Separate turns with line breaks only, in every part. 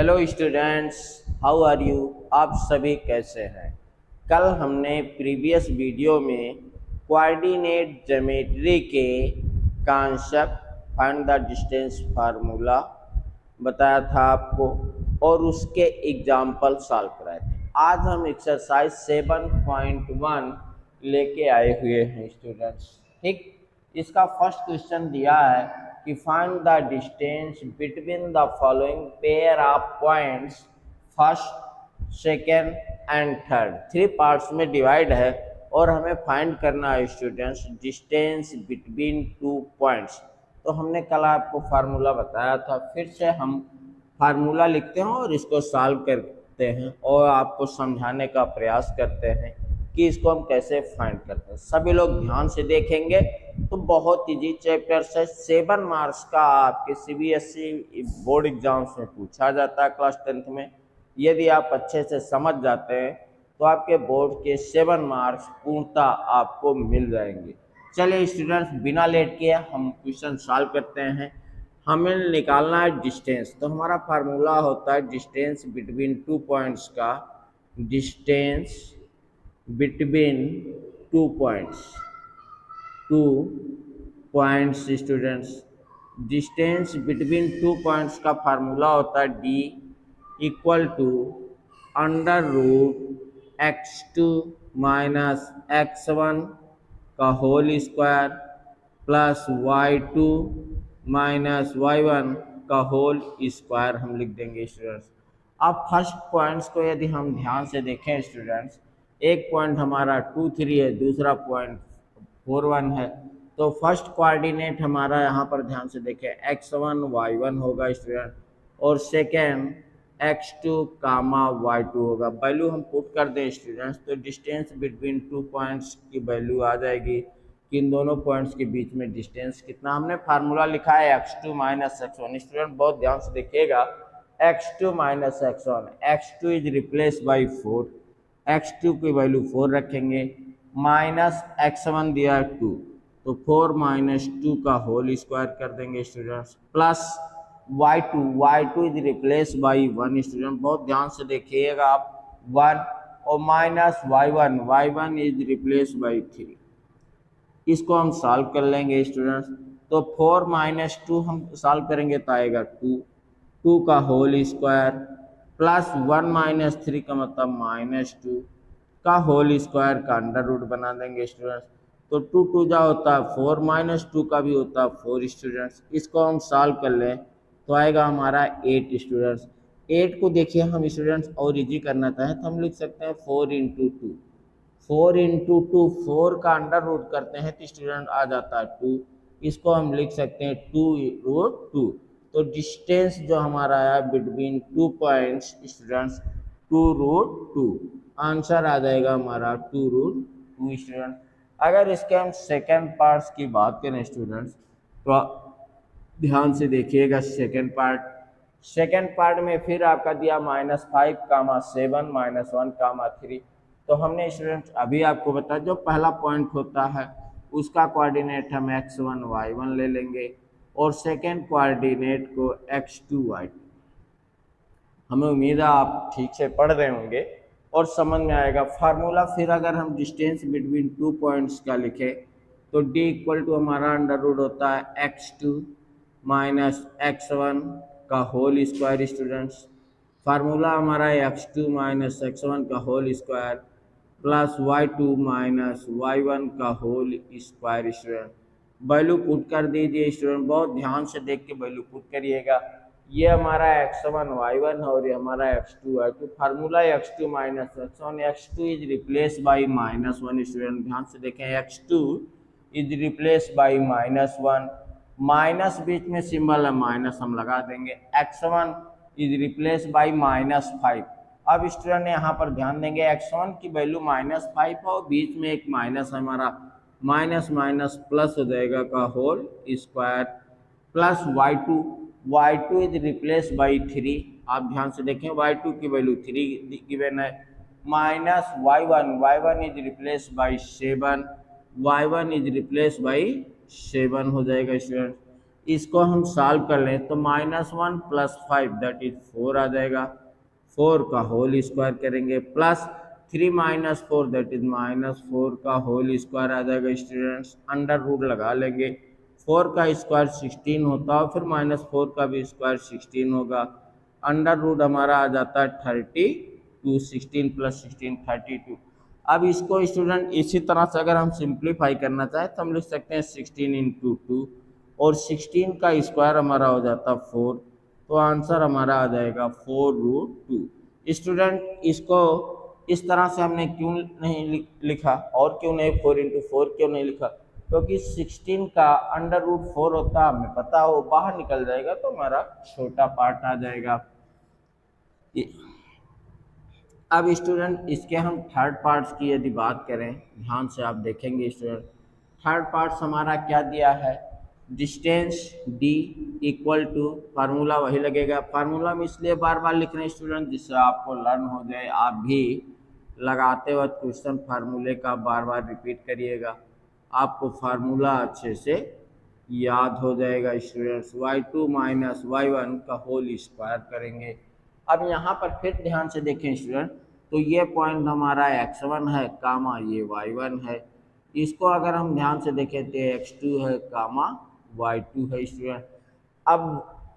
Hello students, how are you. आप सभी कैसे हैं। कल हमने प्रीवियस वीडियो में कोऑर्डिनेट ज्योमेट्री के concept find the distance formula बताया था आपको और उसके एग्जाम्पल सॉल्व कराए थे। आज हम एक्सरसाइज 7.1 लेके आए हुए हैं स्टूडेंट्स। ठीक, इसका फर्स्ट क्वेश्चन दिया है कि find the distance between the following pair of points first, second and third. 3 parts में डिवाइड है और हमें फाइंड करना है स्टूडेंट्स डिस्टेंस बिटवीन 2 पॉइंट्स। तो हमने कल आपको फार्मूला बताया था, फिर से हम फार्मूला लिखते हैं और इसको सॉल्व करते हैं और आपको समझाने का प्रयास करते हैं कि इसको हम कैसे फाइंड करते हैं। सभी लोग ध्यान से देखेंगे तो बहुत इजी चैप्टर से 7 मार्क्स का आपके सीबीएसई बोर्ड एग्जाम्स में पूछा जाता है क्लास 10th में। यदि आप अच्छे से समझ जाते हैं तो आपके बोर्ड के 7 मार्क्स पूर्णतः आपको मिल जाएंगे। चलिए स्टूडेंट्स, बिना लेट किए हम क्वेश्चन सॉल्व करते हैं। हमें निकालना है डिस्टेंस। तो हमारा फार्मूला होता है डिस्टेंस बिटवीन 2 पॉइंट्स का, distance between 2 points, 2 points students. Distance between 2 points का फार्मूला होता है D equal to under root x2 minus x1 का whole square plus y2 minus y1 का होल स्क्वायर हम लिख देंगे स्टूडेंट्स। अब फर्स्ट पॉइंट्स को यदि हम ध्यान से देखें स्टूडेंट्स, एक पॉइंट हमारा 2 3 है, दूसरा पॉइंट 4 1 है। तो फर्स्ट कोऑर्डिनेट हमारा यहाँ पर ध्यान से देखें x1 y1 होगा स्टूडेंट और सेकेंड x2 कामा y2 होगा। वैल्यू हम पुट कर दें स्टूडेंट्स तो डिस्टेंस बिटवीन 2 पॉइंट्स की वैल्यू आ जाएगी कि इन दोनों पॉइंट्स के बीच में डिस्टेंस कितना। हमने फार्मूला लिखा है x2 माइनस x1। स्टूडेंट बहुत ध्यान से देखिएगा, x2 minus x1, x2 is replace by 4, x2 की वैल्यू 4 रखेंगे, माइनस x1 दिया 2 तो 4 माइनस 2 का होल स्क्वायर कर देंगे students, plus y2 is replace by 1 student बहुत ध्यान से देखिएगा आप 1 और minus y1 is replace by 3। इसको हम सॉल्व कर लेंगे स्टूडेंट्स। तो 4 माइनस 2 हम सॉल्व करेंगे तो आएगा 2 का होल स्क्वायर प्लस 1 माइनस 3 का मतलब माइनस 2 का होल स्क्वायर का अंडर रूट बना देंगे स्टूडेंट्स। तो 2 जा होता है 4 माइनस 2 का भी होता है 4 स्टूडेंट्स। इसको हम सॉल्व कर लें तो आएगा हमारा 8 स्टूडेंट्स। 8 को देखिए हम स्टूडेंट्स और इजी करना चाहें तो हम लिख सकते हैं 4 इंटू 2, 4 इंटू 2 4 का अंडर रूट करते हैं तो स्टूडेंट आ जाता है 2। इसको हम लिख सकते हैं 2 रूट 2। तो डिस्टेंस जो हमारा है between 2 points students 2 root 2, answer आ जाएगा हमारा 2 रूट 2 स्टूडेंट। अगर इसके हम सेकेंड पार्ट्स की बात करें स्टूडेंट्स तो ध्यान से देखिएगा सेकेंड पार्ट में फिर आपका दिया -5 कामा 7 -1 कामा 3। तो हमने स्टूडेंट अभी आपको बताया जो पहला पॉइंट होता है उसका कोऑर्डिनेट हम x1 y1 ले लेंगे और सेकेंड कोऑर्डिनेट को x2 y2। हमें उम्मीद है आप ठीक से पढ़ रहे होंगे और समझ में आएगा फार्मूला। फिर अगर हम डिस्टेंस बिटवीन 2 पॉइंट्स का लिखें तो d इक्वल टू हमारा अंडर रूट होता है x2 माइनस x1 का होल स्क्वायर स्टूडेंट्स। फार्मूला हमारा है x2 माइनस x1 का whole square plus y2 minus y1 का whole square student. Value put कर दीजिए स्टूडेंट, बहुत ध्यान से देख के वैल्यू पुट करिएगा। ये हमारा x1 y1 है और ये हमारा x2 y2। Formula x2 minus x1, x2 is replace by -1 student ध्यान से देखें x2 is replace by -1, minus बीच में सिंबल है माइनस हम लगा देंगे, x1 इज रिप्लेस बाई -5। अब स्टूडेंट यहाँ पर ध्यान देंगे x1 की वैल्यू -5 और बीच में एक माइनस हमारा माइनस माइनस प्लस हो जाएगा का whole square plus y2 is replace by 3। आप ध्यान से देखें y2 की वैल्यू 3 गिवन है, minus y1 is replace by 7, y1 is replace by 7 हो जाएगा स्टूडेंट। इसको हम सॉल्व कर लें तो -1 + 5 दैट इज 4 आ जाएगा। 4 का होल स्क्वायर करेंगे प्लस 3 - 4 दैट इज -4 का होल स्क्वायर आ जाएगा स्टूडेंट्स। अंडर रूट लगा लेंगे। 4 का स्क्वायर 16 होता है, फिर -4 का भी स्क्वायर 16 होगा। अंडर रूट हमारा आ जाता है 32, 16 + 16 32। अब इसको स्टूडेंट इसी तरह से अगर हम सिंप्लीफाई करना चाहें तो हम लिख सकते हैं 16 × 2 और 16 का स्क्वायर हमारा हो जाता 4, तो आंसर हमारा आ जाएगा 4√2। स्टूडेंट इसको इस तरह से हमने क्यों नहीं लिखा और क्यों नहीं 4 × 4 क्यों नहीं लिखा? क्योंकि 16 का √4 होता है, हमें पता हो बाहर निकल जाएगा तो हमारा छोटा पार्ट आ जाएगा। अब स्टूडेंट इसके हम थर्ड पार्ट्स की यदि बात करें, ध्यान से आप देखेंगे स्टूडेंट, थर्ड पार्ट्स हमारा क्या दिया है? Distance d equal to formula वही लगेगा। फार्मूला में इसलिए बार बार लिख रहे हैं स्टूडेंट जिससे आपको लर्न हो जाए, आप भी लगाते वक्त क्वेश्चन फार्मूले का बार बार रिपीट करिएगा, आपको फार्मूला अच्छे से याद हो जाएगा स्टूडेंट्स। y2 - y1 का होल स्क्वायर करेंगे। अब यहाँ पर फिर ध्यान से देखें स्टूडेंट, तो ये पॉइंट हमारा x1 है कामा ये y1 है। इसको अगर हम ध्यान से देखें तो x2 है कामा y2 है स्टूडेंट। अब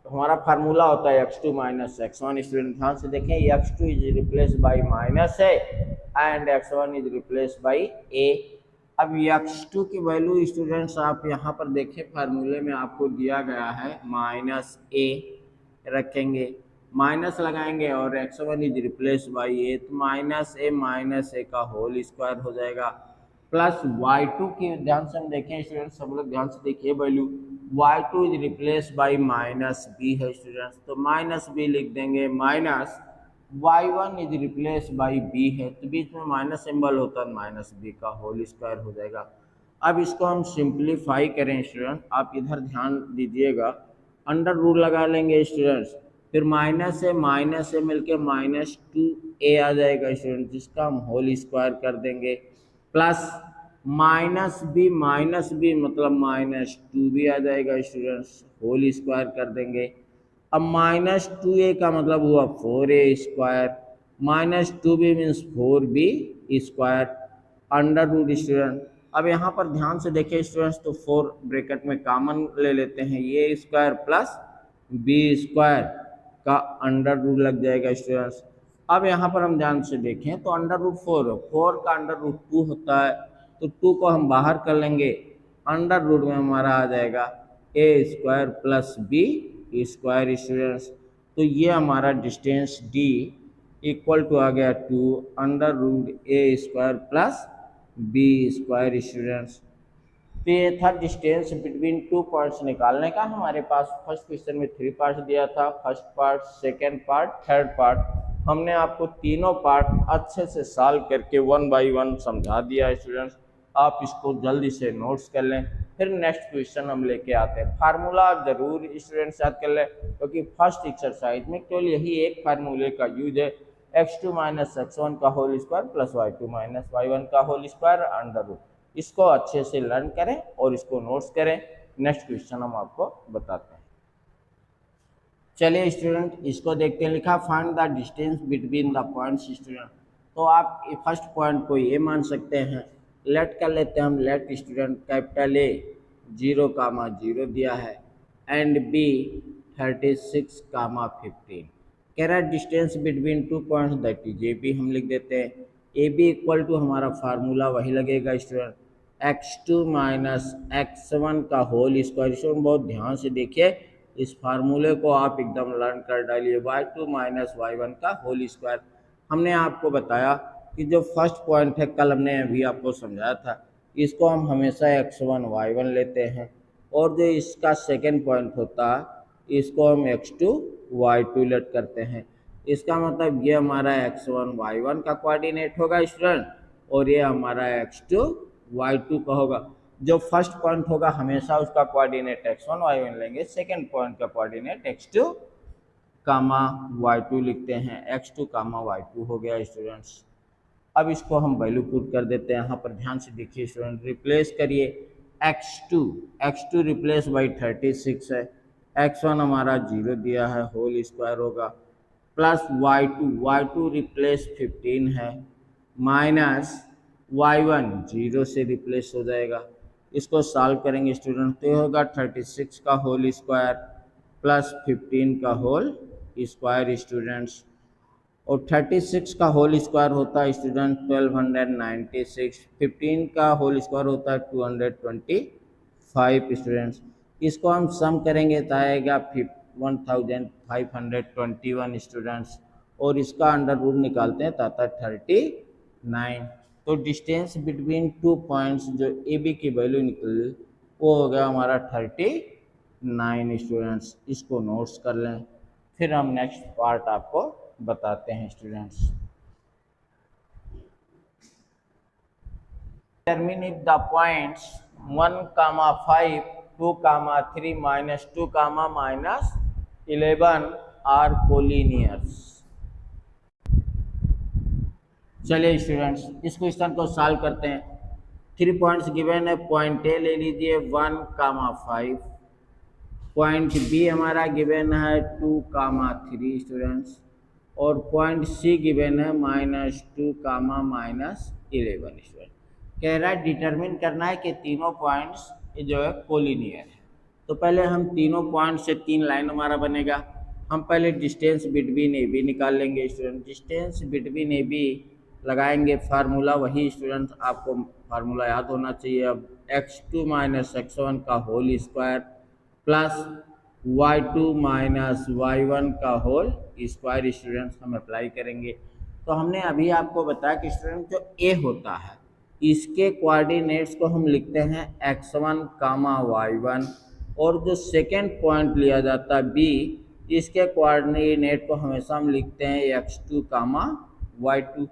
हमारा फार्मूला होता है x2 - x1 स्टूडेंट। ध्यान से देखें x2 is replace by minus है and x1 is replace by a। अब x2 की वैल्यू स्टूडेंट्स आप यहाँ पर देखें फार्मूले में आपको दिया गया है -a रखेंगे, माइनस लगाएंगे और x1 इज रिप्लेस बाई ए, तो -a का होल स्क्वायर हो जाएगा प्लस y2 की ध्यान से हम देखें स्टूडेंट, सब लोग ध्यान से देखिए value y2 is replace by -b है स्टूडेंट्स, तो -b लिख देंगे minus y1 is replace by b है, तो बीच में माइनस सिंबल होता है -b का होल स्क्वायर हो जाएगा। अब इसको हम सिंप्लीफाई करें स्टूडेंट, आप इधर ध्यान दीजिएगा, अंडर रूट लगा लेंगे स्टूडेंट्स, फिर माइनस से मिलके -2a आ जाएगा स्टूडेंट, जिसका हम होल स्क्वायर कर देंगे प्लस -b मतलब -2b आ जाएगा स्टूडेंट्स, होल स्क्वायर कर देंगे। अब -2a का मतलब हुआ 4a square, -2b means 4b square under root student. अब यहाँ पर ध्यान से देखें स्टूडेंट्स, तो 4 ब्रैकेट में कॉमन ले लेते हैं, ये स्क्वायर प्लस b स्क्वायर का अंडर रूट लग जाएगा स्टूडेंट्स। अब यहाँ पर हम ध्यान से देखें तो √4 का अंडर रूट 2 होता है, तो 2 को हम बाहर कर लेंगे, अंडर रूट में हमारा आ जाएगा a square plus b square students. तो ये हमारा डिस्टेंस d इक्वल टू आ गया 2 under root a square plus b square students. तो ये था डिस्टेंस बिटवीन 2 पॉइंट्स निकालने का। हमारे पास फर्स्ट क्वेश्चन में 3 पार्ट्स दिया था, first part, second part, third part. हमने आपको तीनों पार्ट अच्छे से सॉल्व करके 1 बाई 1 समझा दिया है स्टूडेंट्स। आप इसको जल्दी से नोट्स कर लें, फिर नेक्स्ट क्वेश्चन हम लेके आते हैं। फार्मूला आप जरूर स्टूडेंट्स याद कर लें, क्योंकि फर्स्ट एक्सरसाइज में केवल यही एक फार्मूले का यूज है, x2 - x1 का whole square plus y2 - y1 का होल स्क्वायर अंडर रूट। इसको अच्छे से लर्न करें और इसको नोट्स करें। नेक्स्ट क्वेश्चन हम आपको बताते हैं। चलिए स्टूडेंट इसको देखते हैं, लिखा find the distance between the points student. तो आप फर्स्ट पॉइंट को ये मान सकते हैं, लेट कर लेते हैं हम, लेट स्टूडेंट कैपिटल A 0,0 दिया है एंड B 36, 15 कह रहा है distance between 2 points that is AB, हम लिख देते हैं AB इक्वल टू हमारा फार्मूला वही लगेगा स्टूडेंट, x2 - x1 का होल स्क्वायर। स्टूडेंट बहुत ध्यान से देखिए, इस फार्मूले को आप एकदम लर्न कर डालिए, y2 - y1 का होल स्क्वायर। हमने आपको बताया कि जो फर्स्ट पॉइंट है, कल हमने अभी आपको समझाया था, इसको हम हमेशा x1 y1 लेते हैं, और जो इसका सेकेंड पॉइंट होता है इसको हम x2 y2 लेट करते हैं। इसका मतलब ये हमारा x1 y1 का कोऑर्डिनेट होगा स्टूडेंट, और ये हमारा x2 y2 का होगा। जो फर्स्ट पॉइंट होगा हमेशा उसका कोऑर्डिनेट x1 y1 लेंगे, सेकंड पॉइंट का कोऑर्डिनेट x2 कामा y2 लिखते हैं, x2 कामा y2 हो गया स्टूडेंट्स। अब इसको हम वैल्यू पुट कर देते हैं, यहाँ पर ध्यान से देखिए स्टूडेंट, रिप्लेस करिए x2 रिप्लेस बाई 36 है, x1 हमारा 0 दिया है, होल स्क्वायर होगा, प्लस y2 रिप्लेस 15 है, माइनस y1 0 से रिप्लेस हो जाएगा। इसको सॉल्व करेंगे स्टूडेंट तो होगा 36 का होल स्क्वायर प्लस 15 का होल स्क्वायर स्टूडेंट्स, और 36 का होल स्क्वायर होता है स्टूडेंट 1296, 15 का होल स्क्वायर होता है 225 स्टूडेंट्स। इसको हम सम करेंगे तो आएगा 1521 स्टूडेंट्स, और इसका अंडर रूट निकालते हैं तो आता है 39। तो डिस्टेंस बिटवीन 2 पॉइंट्स जो ए बी की वैल्यू निकली वो हो गया हमारा 39 स्टूडेंट्स। इसको नोट्स कर लें, फिर हम नेक्स्ट पार्ट आपको बताते हैं students. Determine if the points 1, 5, 2, 3 -2, -11 are collinears. चलिए स्टूडेंट्स इस क्वेश्चन को सॉल्व करते हैं। 3 पॉइंट्स गिवन है, पॉइंट ए ले लीजिए 1, 5, पॉइंट बी हमारा गिवन है 2, 3 स्टूडेंट्स, और पॉइंट सी गिवन है -2, -11 स्टूडेंट। कह रहा है डिटरमिन करना है कि तीनों पॉइंट्स जो है कोलिनियर है। तो पहले हम तीनों पॉइंट से 3 लाइन हमारा बनेगा। हम पहले डिस्टेंस बिटवीन ए बी निकाल लेंगे student. Distance between A B लगाएंगे, फार्मूला वही स्टूडेंट आपको फार्मूला याद होना चाहिए। अब x2 - x1 का whole square plus y2 - y1 का होल स्क्वायर स्टूडेंट्स हम अप्लाई करेंगे। तो हमने अभी आपको बताया कि स्टूडेंट जो ए होता है इसके कोऑर्डिनेट्स को हम लिखते हैं x1, y1, और जो सेकेंड पॉइंट लिया जाता है बी इसके कोऑर्डिनेट को हमेशा हम लिखते हैं x2, y2।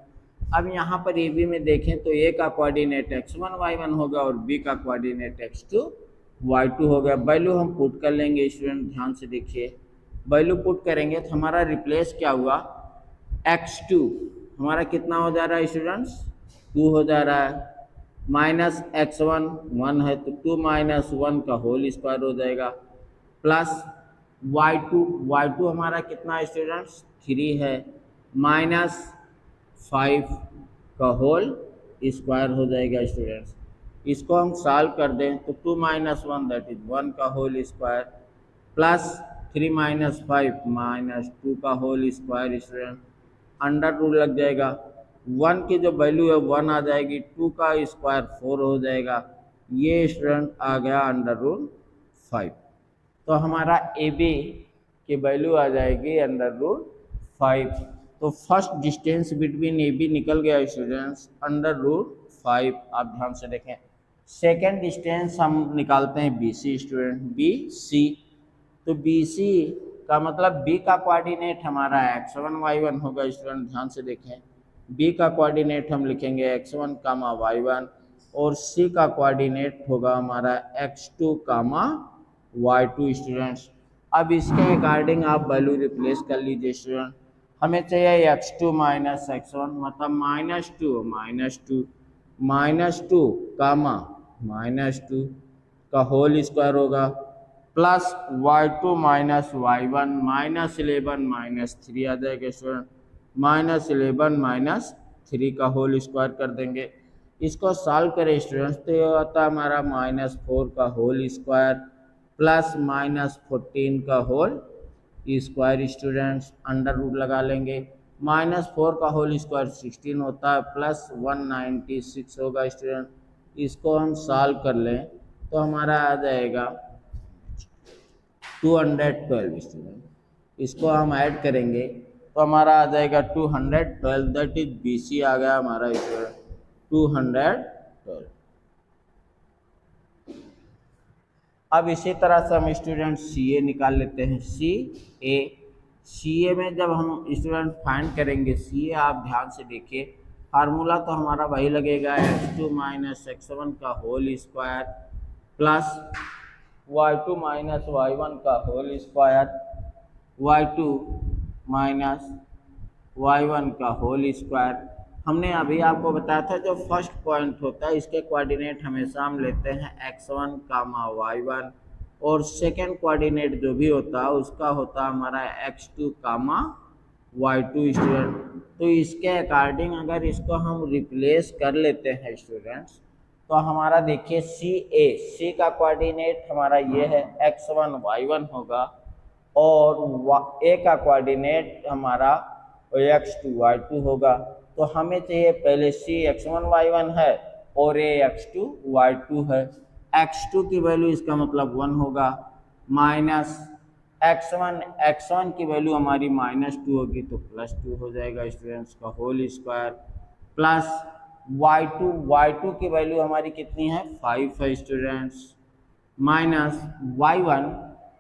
अब यहाँ पर ए बी में देखें तो ए का कोऑर्डिनेट x1, y1 होगा और बी का कोऑर्डिनेट x2, y2 हो गया। वैल्यू हम पुट कर लेंगे स्टूडेंट, ध्यान से देखिए। वैल्यू पुट करेंगे तो हमारा रिप्लेस क्या हुआ, x2 हमारा कितना हो जा रहा है स्टूडेंट्स, 2 हो जा रहा है, माइनस x1 1 है तो 2 - 1 का होल स्क्वायर हो जाएगा, प्लस y2 हमारा कितना है स्टूडेंट्स 3 है, -5 का होल स्क्वायर हो जाएगा स्टूडेंट्स। इसको हम सॉल्व कर दें तो 2 - 1 दैट इज 1 का होल स्क्वायर, प्लस 3 - 5 -2 का whole square student, under root लग जाएगा। 1 की जो वैल्यू है 1 आ जाएगी, 2 का स्क्वायर 4 हो जाएगा, ये स्टूडेंट आ गया अंडर रूट 5। तो हमारा ए बी की वैल्यू आ जाएगी अंडर रूट 5। तो first distance between A B निकल गया स्टूडेंट्स अंडर रूट 5। आप ध्यान से देखें। सेकेंड डिस्टेंस हम निकालते हैं B C student, B C. तो बी सी का मतलब बी का कोऑर्डिनेट हमारा x1, y1 होगा स्टूडेंट, ध्यान से देखें। बी का कोऑर्डिनेट हम लिखेंगे x1, y1, और सी का कोऑर्डिनेट होगा हमारा x2, y2 स्टूडेंट्स। अब इसके अकॉर्डिंग आप वैल्यू रिप्लेस कर लीजिए स्टूडेंट। हमें चाहिए x2 - x1 मतलब -2 -2 का होल स्क्वायर होगा, प्लस y2 - y1 -11 -3 आ जाएगा स्टूडेंट, -11 -3 का होल स्क्वायर कर देंगे। इसको सॉल्व करें स्टूडेंट्स तो ये होता है हमारा -4 का होल स्क्वायर प्लस -14 का whole square students, under root लगा लेंगे। -4 का होल स्क्वायर 16 होता है, प्लस 196 होगा स्टूडेंट। इसको हम सॉल्व कर लें तो हमारा आ जाएगा 212 स्टूडेंट। इसको हम ऐड करेंगे तो हमारा आ जाएगा 212, दैट इज बी सी आ गया हमारा स्टूडेंट 212। अब इसी तरह से हम स्टूडेंट सी ए निकाल लेते हैं। सी ए में जब हम स्टूडेंट फाइंड करेंगे सी ए, आप ध्यान से देखिए फार्मूला तो हमारा वही लगेगा x2 - x1 का whole square plus y2 - y1 का होल स्क्वायर, y2 - y1 का होल स्क्वायर हमने अभी आपको बताया था जो फर्स्ट पॉइंट होता है इसके कोऑर्डिनेट हमेशा हम लेते हैं x1 कामा y1 और सेकेंड कोऑर्डिनेट जो भी होता है उसका होता है हमारा x2 कामा y2 स्टूडेंट। तो इसके अकॉर्डिंग अगर इसको हम रिप्लेस कर लेते हैं स्टूडेंट्स तो हमारा देखिए सी का कोऑर्डिनेट हमारा ये है x1 y1 होगा और ए का कोऑर्डिनेट हमारा x2 y2 होगा। तो हमें चाहिए पहले सी x1 y1 है और ए x2 y2 है। x2 की वैल्यू इसका मतलब 1 होगा माइनस x1 की वैल्यू हमारी -2 होगी तो +2 हो जाएगा स्टूडेंट्स का होल स्क्वायर प्लस y2 की वैल्यू हमारी कितनी है 5 है स्टूडेंट्स माइनस y1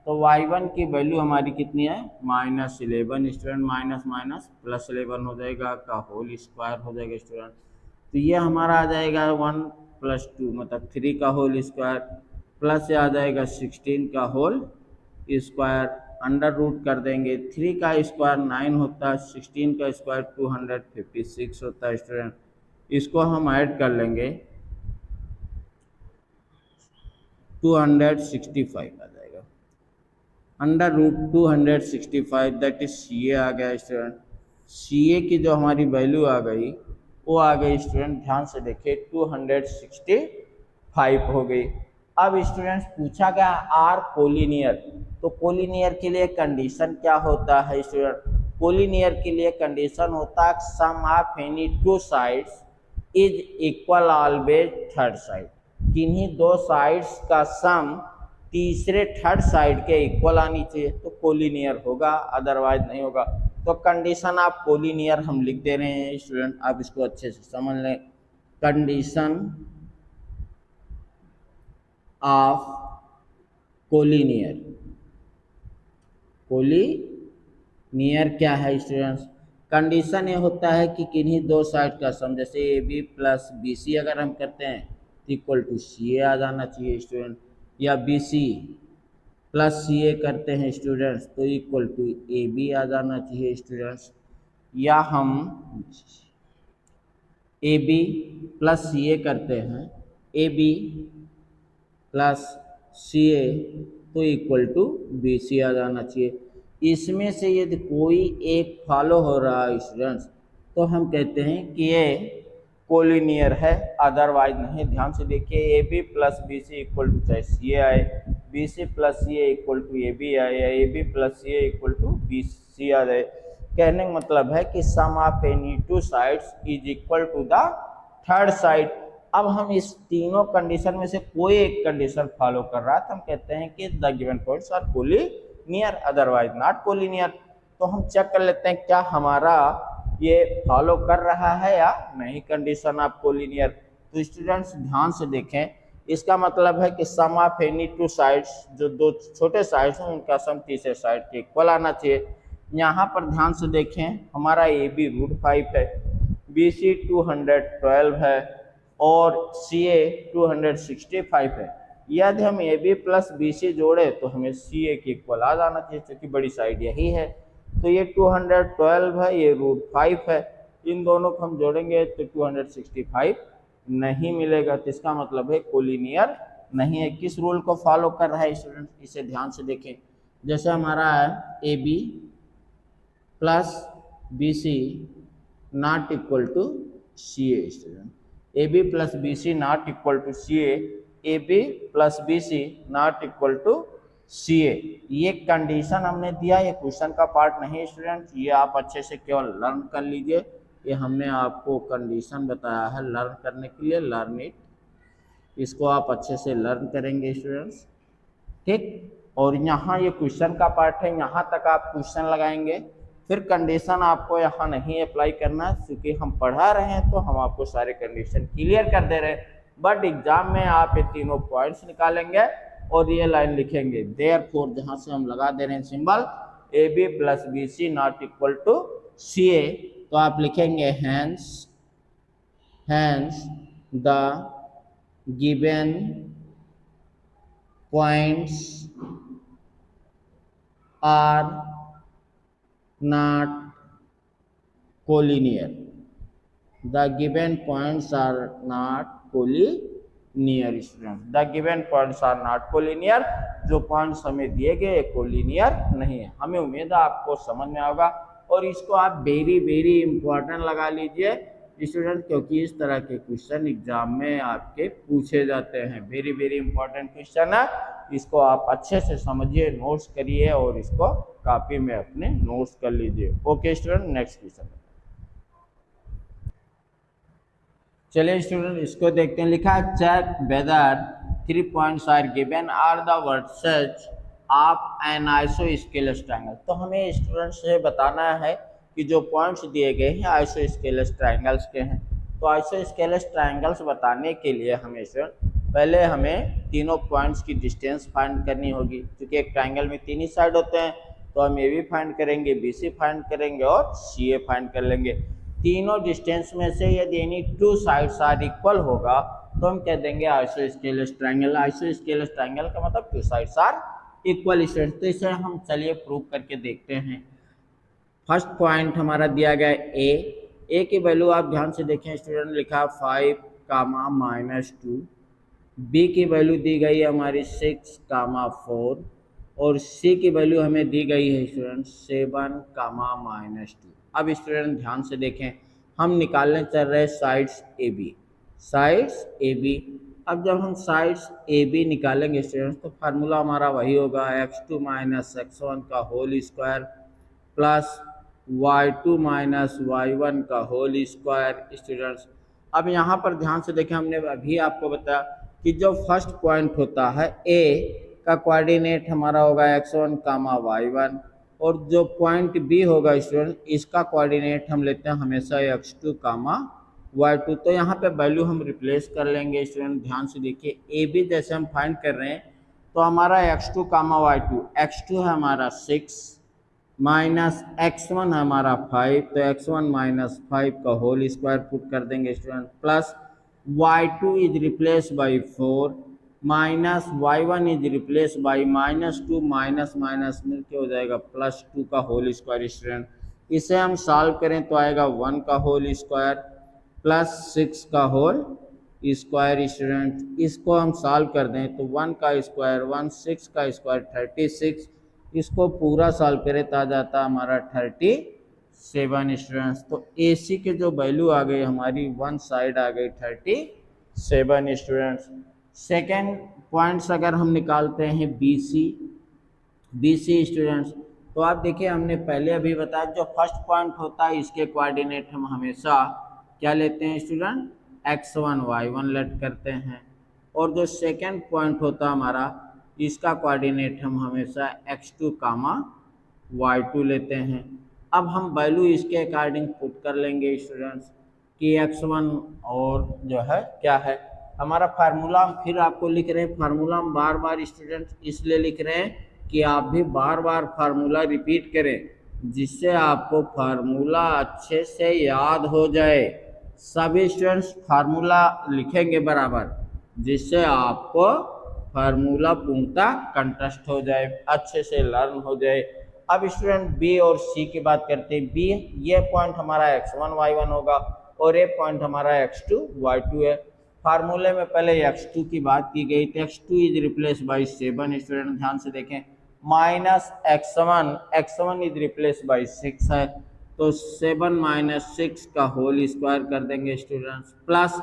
तो y1 की वैल्यू हमारी कितनी है -11 स्टूडेंट माइनस माइनस +11 हो जाएगा का होल स्क्वायर हो जाएगा स्टूडेंट। तो ये हमारा आ जाएगा 1 + 2 मतलब 3 का होल स्क्वायर प्लस आ जाएगा 16 का होल स्क्वायर अंडर रूट कर देंगे 3 का स्क्वायर 9 होता है 16 का स्क्वायर 256 होता है स्टूडेंट। इसको हम ऐड कर लेंगे 265 आ जाएगा under root 265 that is C A आ गया स्टूडेंट। सी ए की जो हमारी वैल्यू आ गई वो आ गई स्टूडेंट ध्यान से देखिए 265 हो गई। अब स्टूडेंट्स पूछा गया आर कोलिनियर तो कोलिनियर के लिए कंडीशन क्या होता है स्टूडेंट। कोलिनियर के लिए कंडीशन होता है sum of any two sides is equal always third side. किन्हीं दो साइड्स का सम तीसरे थर्ड साइड के इक्वल आनी चाहिए तो कोलिनियर होगा अदरवाइज नहीं होगा। तो कंडीशन ऑफ कोलिनियर हम लिख दे रहे हैं स्टूडेंट आप इसको अच्छे से समझ लें। कंडीशन ऑफ कोलिनियर कोलिनियर क्या है स्टूडेंट्स। कंडीशन ये होता है कि किन्हीं दो साइड का सम जैसे A B plus B C अगर हम करते हैं तो इक्वल टू सी ए आ जाना चाहिए स्टूडेंट या बी सी प्लस सी ए करते हैं स्टूडेंट्स तो इक्वल टू ए बी आ जाना चाहिए स्टूडेंट्स या हम ए बी प्लस सी ए करते हैं ए बी प्लस सी ए तो इक्वल टू बी सी आ जाना चाहिए। इसमें से यदि कोई एक फॉलो हो रहा है स्टूडेंट्स तो हम कहते हैं कि ये कोलिनियर है अदरवाइज नहीं। ध्यान से देखिए A B plus B C equal to चाहे सी ए आए B C plus C A equal to A B आए या A B plus C A equal to B C आ जाए। कहने का मतलब है कि sum of any two sides is equal to the third side. अब हम इस तीनों कंडीशन में से कोई एक कंडीशन फॉलो कर रहा है तो हम कहते हैं कि the given points are collinear otherwise not collinear. तो हम चेक कर लेते हैं क्या हमारा ये फॉलो कर रहा है या नहीं कंडीशन ऑफ कोलिनियर। तो स्टूडेंट्स ध्यान से देखें इसका मतलब है कि sum of any two sides जो दो छोटे साइड्स हैं उनका सम तीसरे साइड के इक्वल आना चाहिए। यहाँ पर ध्यान से देखें हमारा ए बी √5 है बी सी 212 है और सी ए 265 है। यदि हम A B plus B C जोड़े तो हमें सी ए के इक्वल आ जाना चाहिए क्योंकि बड़ी साइड यही है। तो ये 212 है ये √5 है इन दोनों को हम जोड़ेंगे तो 265 नहीं मिलेगा तो इसका मतलब है कोलिनियर नहीं है। किस रूल को फॉलो कर रहा है स्टूडेंट इसे ध्यान से देखें। जैसे हमारा है A B plus B C not equal to C A student A B plus B C not equal to C A B plus B C not equal to C A. ये condition हमने दिया ये question का part नहीं student ये आप अच्छे से केवल लर्न कर लीजिए। ये हमने आपको कंडीशन बताया है लर्न करने के लिए लर्न इट इसको आप अच्छे से लर्न करेंगे स्टूडेंट्स ठीक। और यहाँ ये क्वेश्चन का पार्ट है यहाँ तक आप क्वेश्चन लगाएंगे फिर कंडीशन आपको यहाँ नहीं अप्लाई करना क्योंकि हम पढ़ा रहे हैं तो हम आपको सारे कंडीशन क्लियर कर दे रहे हैं। बट एग्जाम में आप ये तीनों पॉइंट्स निकालेंगे और ये लाइन लिखेंगे देयरफॉर जहाँ से हम लगा दे रहे हैं symbol A B plus B C not equal to C A तो आप लिखेंगे hence the given points are not collinear the given points are not collinear student, the given points are not collinear, जो points हमें दिए गए collinear नहीं है। हमें उम्मीद है आपको समझ में आएगा और इसको आप वेरी वेरी इंपॉर्टेंट लगा लीजिए स्टूडेंट, क्योंकि इस तरह के क्वेश्चन एग्जाम में आपके पूछे जाते हैं। वेरी वेरी इंपॉर्टेंट क्वेश्चन है, इसको आप अच्छे से समझिए, नोट्स करिए और इसको कॉपी में अपने नोट्स कर लीजिए। Okay student, next question. चलिए स्टूडेंट इसको देखते हैं। लिखा है check whether 3 points are given are the vertices of an isosceles triangle. तो हमें स्टूडेंट से बताना है कि जो पॉइंट्स दिए गए हैं आइसोस्केलस ट्रायंगल्स के हैं। तो आइसोस्केलस ट्रायंगल्स बताने के लिए हमें पहले हमें तीनों पॉइंट्स की डिस्टेंस फाइंड करनी होगी, क्योंकि एक ट्रायंगल में 3 ही साइड होते हैं। तो हम ए बी फाइंड करेंगे, बी सी फाइंड करेंगे और सी ए फाइंड कर लेंगे। तीनों डिस्टेंस में से यदि एनी 2 साइड्स आर इक्वल होगा तो हम कह देंगे आइसोस्केलस ट्रायंगल। आइसोस्केलस ट्रायंगल का मतलब 2 साइड्स आर इक्वल स्टूडेंट। तो इसे हम चलिए प्रूव करके देखते हैं। फर्स्ट पॉइंट हमारा दिया गया ए की वैल्यू आप ध्यान से देखें स्टूडेंट, लिखा 5 कामा -2। बी की वैल्यू दी गई है हमारी 6 कामा 4 और सी की वैल्यू हमें दी गई है स्टूडेंट 7 कामा -2। अब स्टूडेंट ध्यान से देखें, हम निकालने चल रहे हैं sides A B, sides A B. अब जब हम साइड्स ए बी निकालेंगे स्टूडेंट्स तो फार्मूला हमारा वही होगा x2 - x1 का whole square plus y2 - y1 का होल स्क्वायर स्टूडेंट्स। अब यहाँ पर ध्यान से देखें, हमने अभी आपको बताया कि जो फर्स्ट पॉइंट होता है ए का कोऑर्डिनेट हमारा होगा x1 कामा y1 और जो पॉइंट बी होगा स्टूडेंट इसका कोऑर्डिनेट हम लेते हैं हमेशा x2 कामा y2। तो यहाँ पे वैल्यू हम रिप्लेस कर लेंगे स्टूडेंट। ध्यान से देखिए, ए बी जैसे हम फाइंड कर रहे हैं तो हमारा x2 कामा y2, x2 है हमारा 6 माइनस x1 है हमारा 5, तो x1 - 5 का होल स्क्वायर पुट कर देंगे student plus y2 is replace by 4 minus y1 is replace by -2 minus minus मिलके हो जाएगा +2 का होल स्क्वायर स्टूडेंट। इसे हम सॉल्व करें तो आएगा 1 का होल स्क्वायर प्लस 6 का होल स्क्वायर स्टूडेंट। इसको हम सॉल्व कर दें तो 1 का स्क्वायर 1, 6 का स्क्वायर 36, इसको पूरा सॉल्व करें तो आ जाता हमारा 37 स्टूडेंट्स। तो ए सी के जो वैल्यू आ गई हमारी वन साइड आ गई 37 स्टूडेंट्स। सेकेंड पॉइंट्स अगर हम निकालते हैं बी सी स्टूडेंट्स, तो आप देखिए हमने पहले अभी बताया जो फर्स्ट पॉइंट होता है इसके कोऑर्डिनेट हम हमेशा क्या लेते हैं स्टूडेंट, x1 y1 लेट करते हैं और जो सेकेंड पॉइंट होता है हमारा इसका कोऑर्डिनेट हम हमेशा x2 कामा y2 लेते हैं। अब हम वैल्यू इसके अकॉर्डिंग पुट कर लेंगे स्टूडेंट्स कि x1 और जो है क्या है हमारा फार्मूला, हम फिर आपको लिख रहे हैं फार्मूला हम बार बार स्टूडेंट्स इसलिए लिख रहे हैं कि आप भी बार बार फार्मूला रिपीट करें जिससे आपको फार्मूला अच्छे से याद हो जाए। सभी स्टूडेंट्स फार्मूला लिखेंगे बराबर जिससे आपको फार्मूला पूर्णतः कंठस्थ हो जाए, अच्छे से लर्न हो जाए। अब स्टूडेंट बी और सी की बात करते हैं। बी ये पॉइंट हमारा x1 y1 होगा और ये पॉइंट हमारा x2 y2 है। फार्मूले में पहले x2 की बात की गई तो x2 is replace by 7 student, ध्यान से देखें minus x1 is replace by 6 है तो 7 - 6 का होल स्क्वायर कर देंगे स्टूडेंट्स प्लस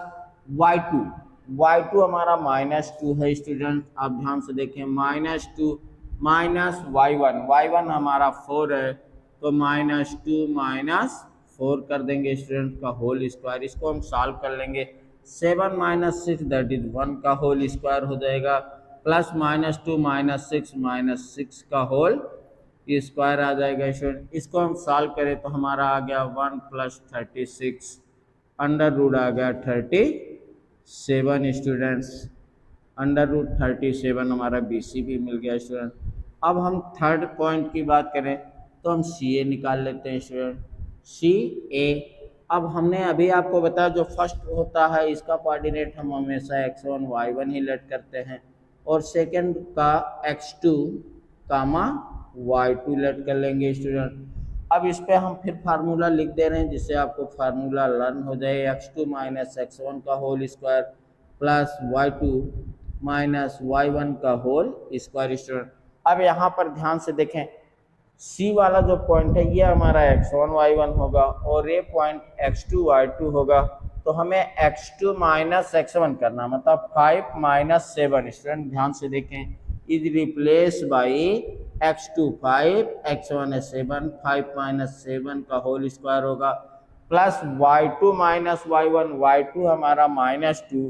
y2 हमारा -2 है स्टूडेंट। आप ध्यान से देखें -2 माइनस y1 हमारा 4 है तो -2 - 4 कर देंगे स्टूडेंट का होल स्क्वायर। इसको हम सॉल्व कर लेंगे 7 - 6 दैट इज 1 का होल स्क्वायर हो जाएगा प्लस -2 - 6 का होल स्क्वायर आ जाएगा स्टूडेंट। इसको हम सॉल्व करें तो हमारा आ गया 1 + 36 अंडर रूट आ गया 37 स्टूडेंट्स। अंडर रूट 37 हमारा बी सी भी मिल गया स्टूडेंट। अब हम थर्ड पॉइंट की बात करें तो हम सी ए निकाल लेते हैं स्टूडेंट, सी ए। अब हमने अभी आपको बताया जो फर्स्ट होता है इसका कोऑर्डिनेट हम हमेशा x1 y1 ही लेट करते हैं और सेकंड का x2 कामा y2 लेट कर लेंगे स्टूडेंट। अब इस पे हम फिर फार्मूला लिख दे रहे हैं जिससे आपको फार्मूला लर्न हो जाए। x2 माइनस x1 का whole square plus y2 minus y1 का होल स्क्वायर। स्टूडेंट अब यहाँ पर ध्यान से देखें, C वाला जो पॉइंट है ये हमारा x1 y1 होगा और ये पॉइंट x2 y2 होगा। तो हमें x2 माइनस x1 करना, मतलब 5 माइनस 7। स्टूडेंट ध्यान से देखें, is replace by x2 5 x1 है 7, 5 माइनस 7 का होल स्क्वायर होगा plus y2 minus y1, y2 हमारा -2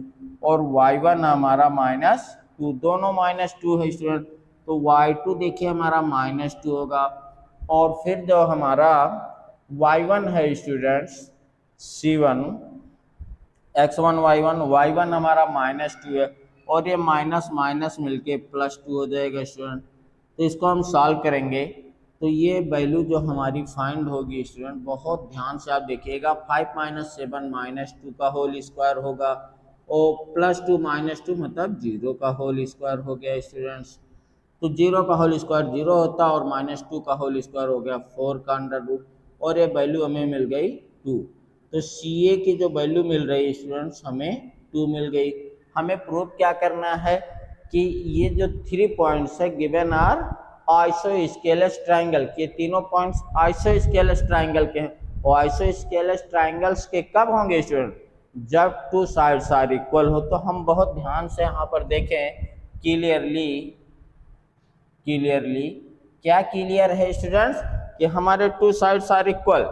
और y1 हमारा -2, दोनों -2 है स्टूडेंट। तो y2 देखिए हमारा -2 होगा और फिर जो हमारा y1 है स्टूडेंट्स c1 x1 y1 हमारा -2 है और ये माइनस माइनस मिलके +2 हो जाएगा स्टूडेंट। तो इसको हम सॉल्व करेंगे तो ये वैल्यू जो हमारी फाइंड होगी स्टूडेंट, बहुत ध्यान से आप देखिएगा, 5 माइनस 7 -2 का होल स्क्वायर होगा और +2 -2 मतलब 0 का होल स्क्वायर हो गया स्टूडेंट्स। तो 0 का होल स्क्वायर 0 होता और -2 का होल स्क्वायर हो गया 4 का अंडर रूट और ये वैल्यू हमें मिल गई 2। तो CA की जो वैल्यू मिल रही है स्टूडेंट्स हमें 2 मिल गई। हमें प्रूफ क्या करना है कि ये जो 3 पॉइंट्स है गिवन आर आइसोस्केलेस ट्रायंगल के, तीनों पॉइंट्स आइसोस्केलेस ट्रायंगल के हैं और आइसोस्केलेस ट्रायंगल्स के कब होंगे स्टूडेंट, जब 2 साइड्स आर इक्वल हो। तो हम बहुत ध्यान से यहाँ पर देखें क्लियरली क्या क्लियर है स्टूडेंट्स कि हमारे 2 साइड्स आर इक्वल।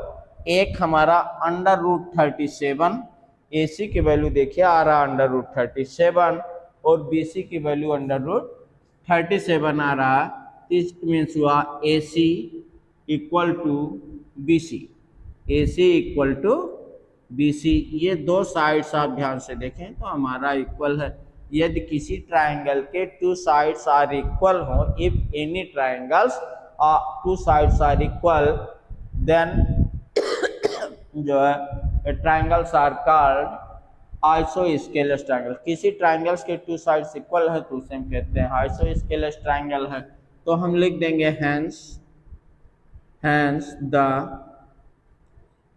एक हमारा √37 AC की वैल्यू देखिए आ रहा √37 और BC की वैल्यू √37 आ रहा। दिस मीन्स हुआ AC equal to BC, AC equal to BC। ये दो साइड्स आप ध्यान से देखें तो हमारा इक्वल है। यदि किसी ट्रायंगल के 2 साइड्स आर इक्वल हो, if any triangles 2 sides are equal, then जो है triangles are called isosceles triangle. किसी ट्रायंगल्स के 2 साइड्स इक्वल है तो उसे हम कहते हैं आइसोस्केलेस ट्रायंगल है। तो हम लिख देंगे हैंस द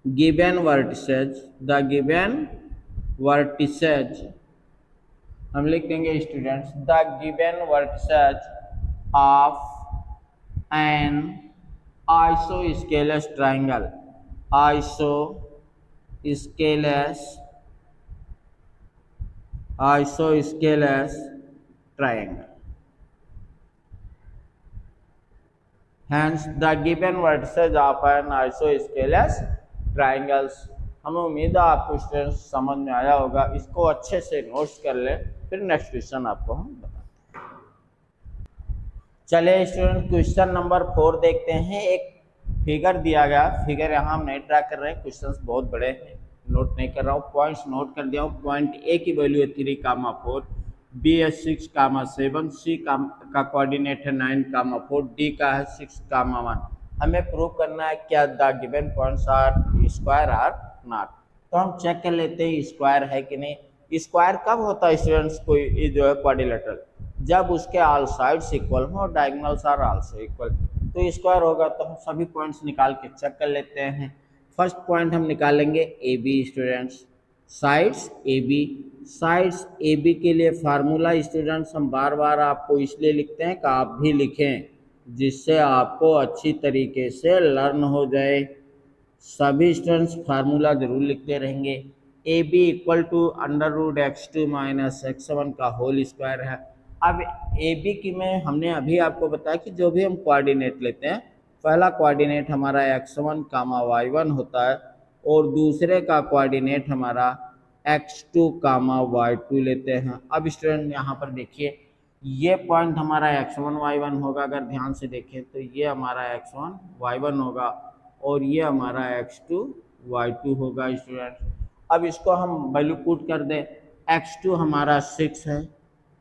गिवन वर्टिसेज, हम लिख देंगे students the given vertices of an isosceles triangle, isosceles triangle. Hence the given vertices of an isosceles triangles। हमें उम्मीद है आपको स्टूडेंट्स समझ में आया होगा। इसको अच्छे से नोट्स कर ले, फिर नेक्स्ट क्वेश्चन आपको हम बताते हैं। चलिए स्टूडेंट क्वेश्चन नंबर 4 देखते हैं। एक फिगर दिया गया, फिगर यहाँ हम नहीं ट्रैक कर रहे हैं, क्वेश्चंस बहुत बड़े हैं, नोट नहीं कर रहा हूँ, पॉइंट्स नोट कर दिया हूँ। पॉइंट ए की वैल्यू है 3, 4, बी है 6, 7, सी का कोऑर्डिनेट है 9, 4, डी का है 6, 1। हमें प्रूव करना है क्या the given points are square or not. तो हम चेक कर लेते हैं स्क्वायर है कि नहीं। स्क्वायर कब होता है स्टूडेंट्स, कोई जो है क्वाड्रिलेटरल, जब उसके ऑल साइड्स इक्वल हो और डायगोनल्स आर आल्सो इक्वल, तो स्क्वायर होगा। तो हम सभी पॉइंट्स निकाल के चेक कर लेते हैं। फर्स्ट पॉइंट हम निकालेंगे A B students, sides A B के लिए फार्मूला स्टूडेंट्स हम बार बार आपको इसलिए लिखते हैं कि आप भी लिखें, जिससे आपको अच्छी तरीके से लर्न हो जाए। सभी स्टूडेंट्स फार्मूला जरूर लिखते रहेंगे। A B equal to √x2 minus x1 का होल स्क्वायर है। अब ए बी की में हमने अभी आपको बताया कि जो भी हम कोऑर्डिनेट लेते हैं, पहला कोऑर्डिनेट हमारा x1, y1 होता है और दूसरे का कोऑर्डिनेट हमारा x2, y2 लेते हैं। अब स्टूडेंट यहाँ पर देखिए, ये पॉइंट हमारा x1, y1 होगा। अगर ध्यान से देखें तो ये हमारा x1, y1 होगा और ये हमारा x2, y2 होगा स्टूडेंट। अब इसको हम वैल्यू पुट कर दें, x2 हमारा 6 है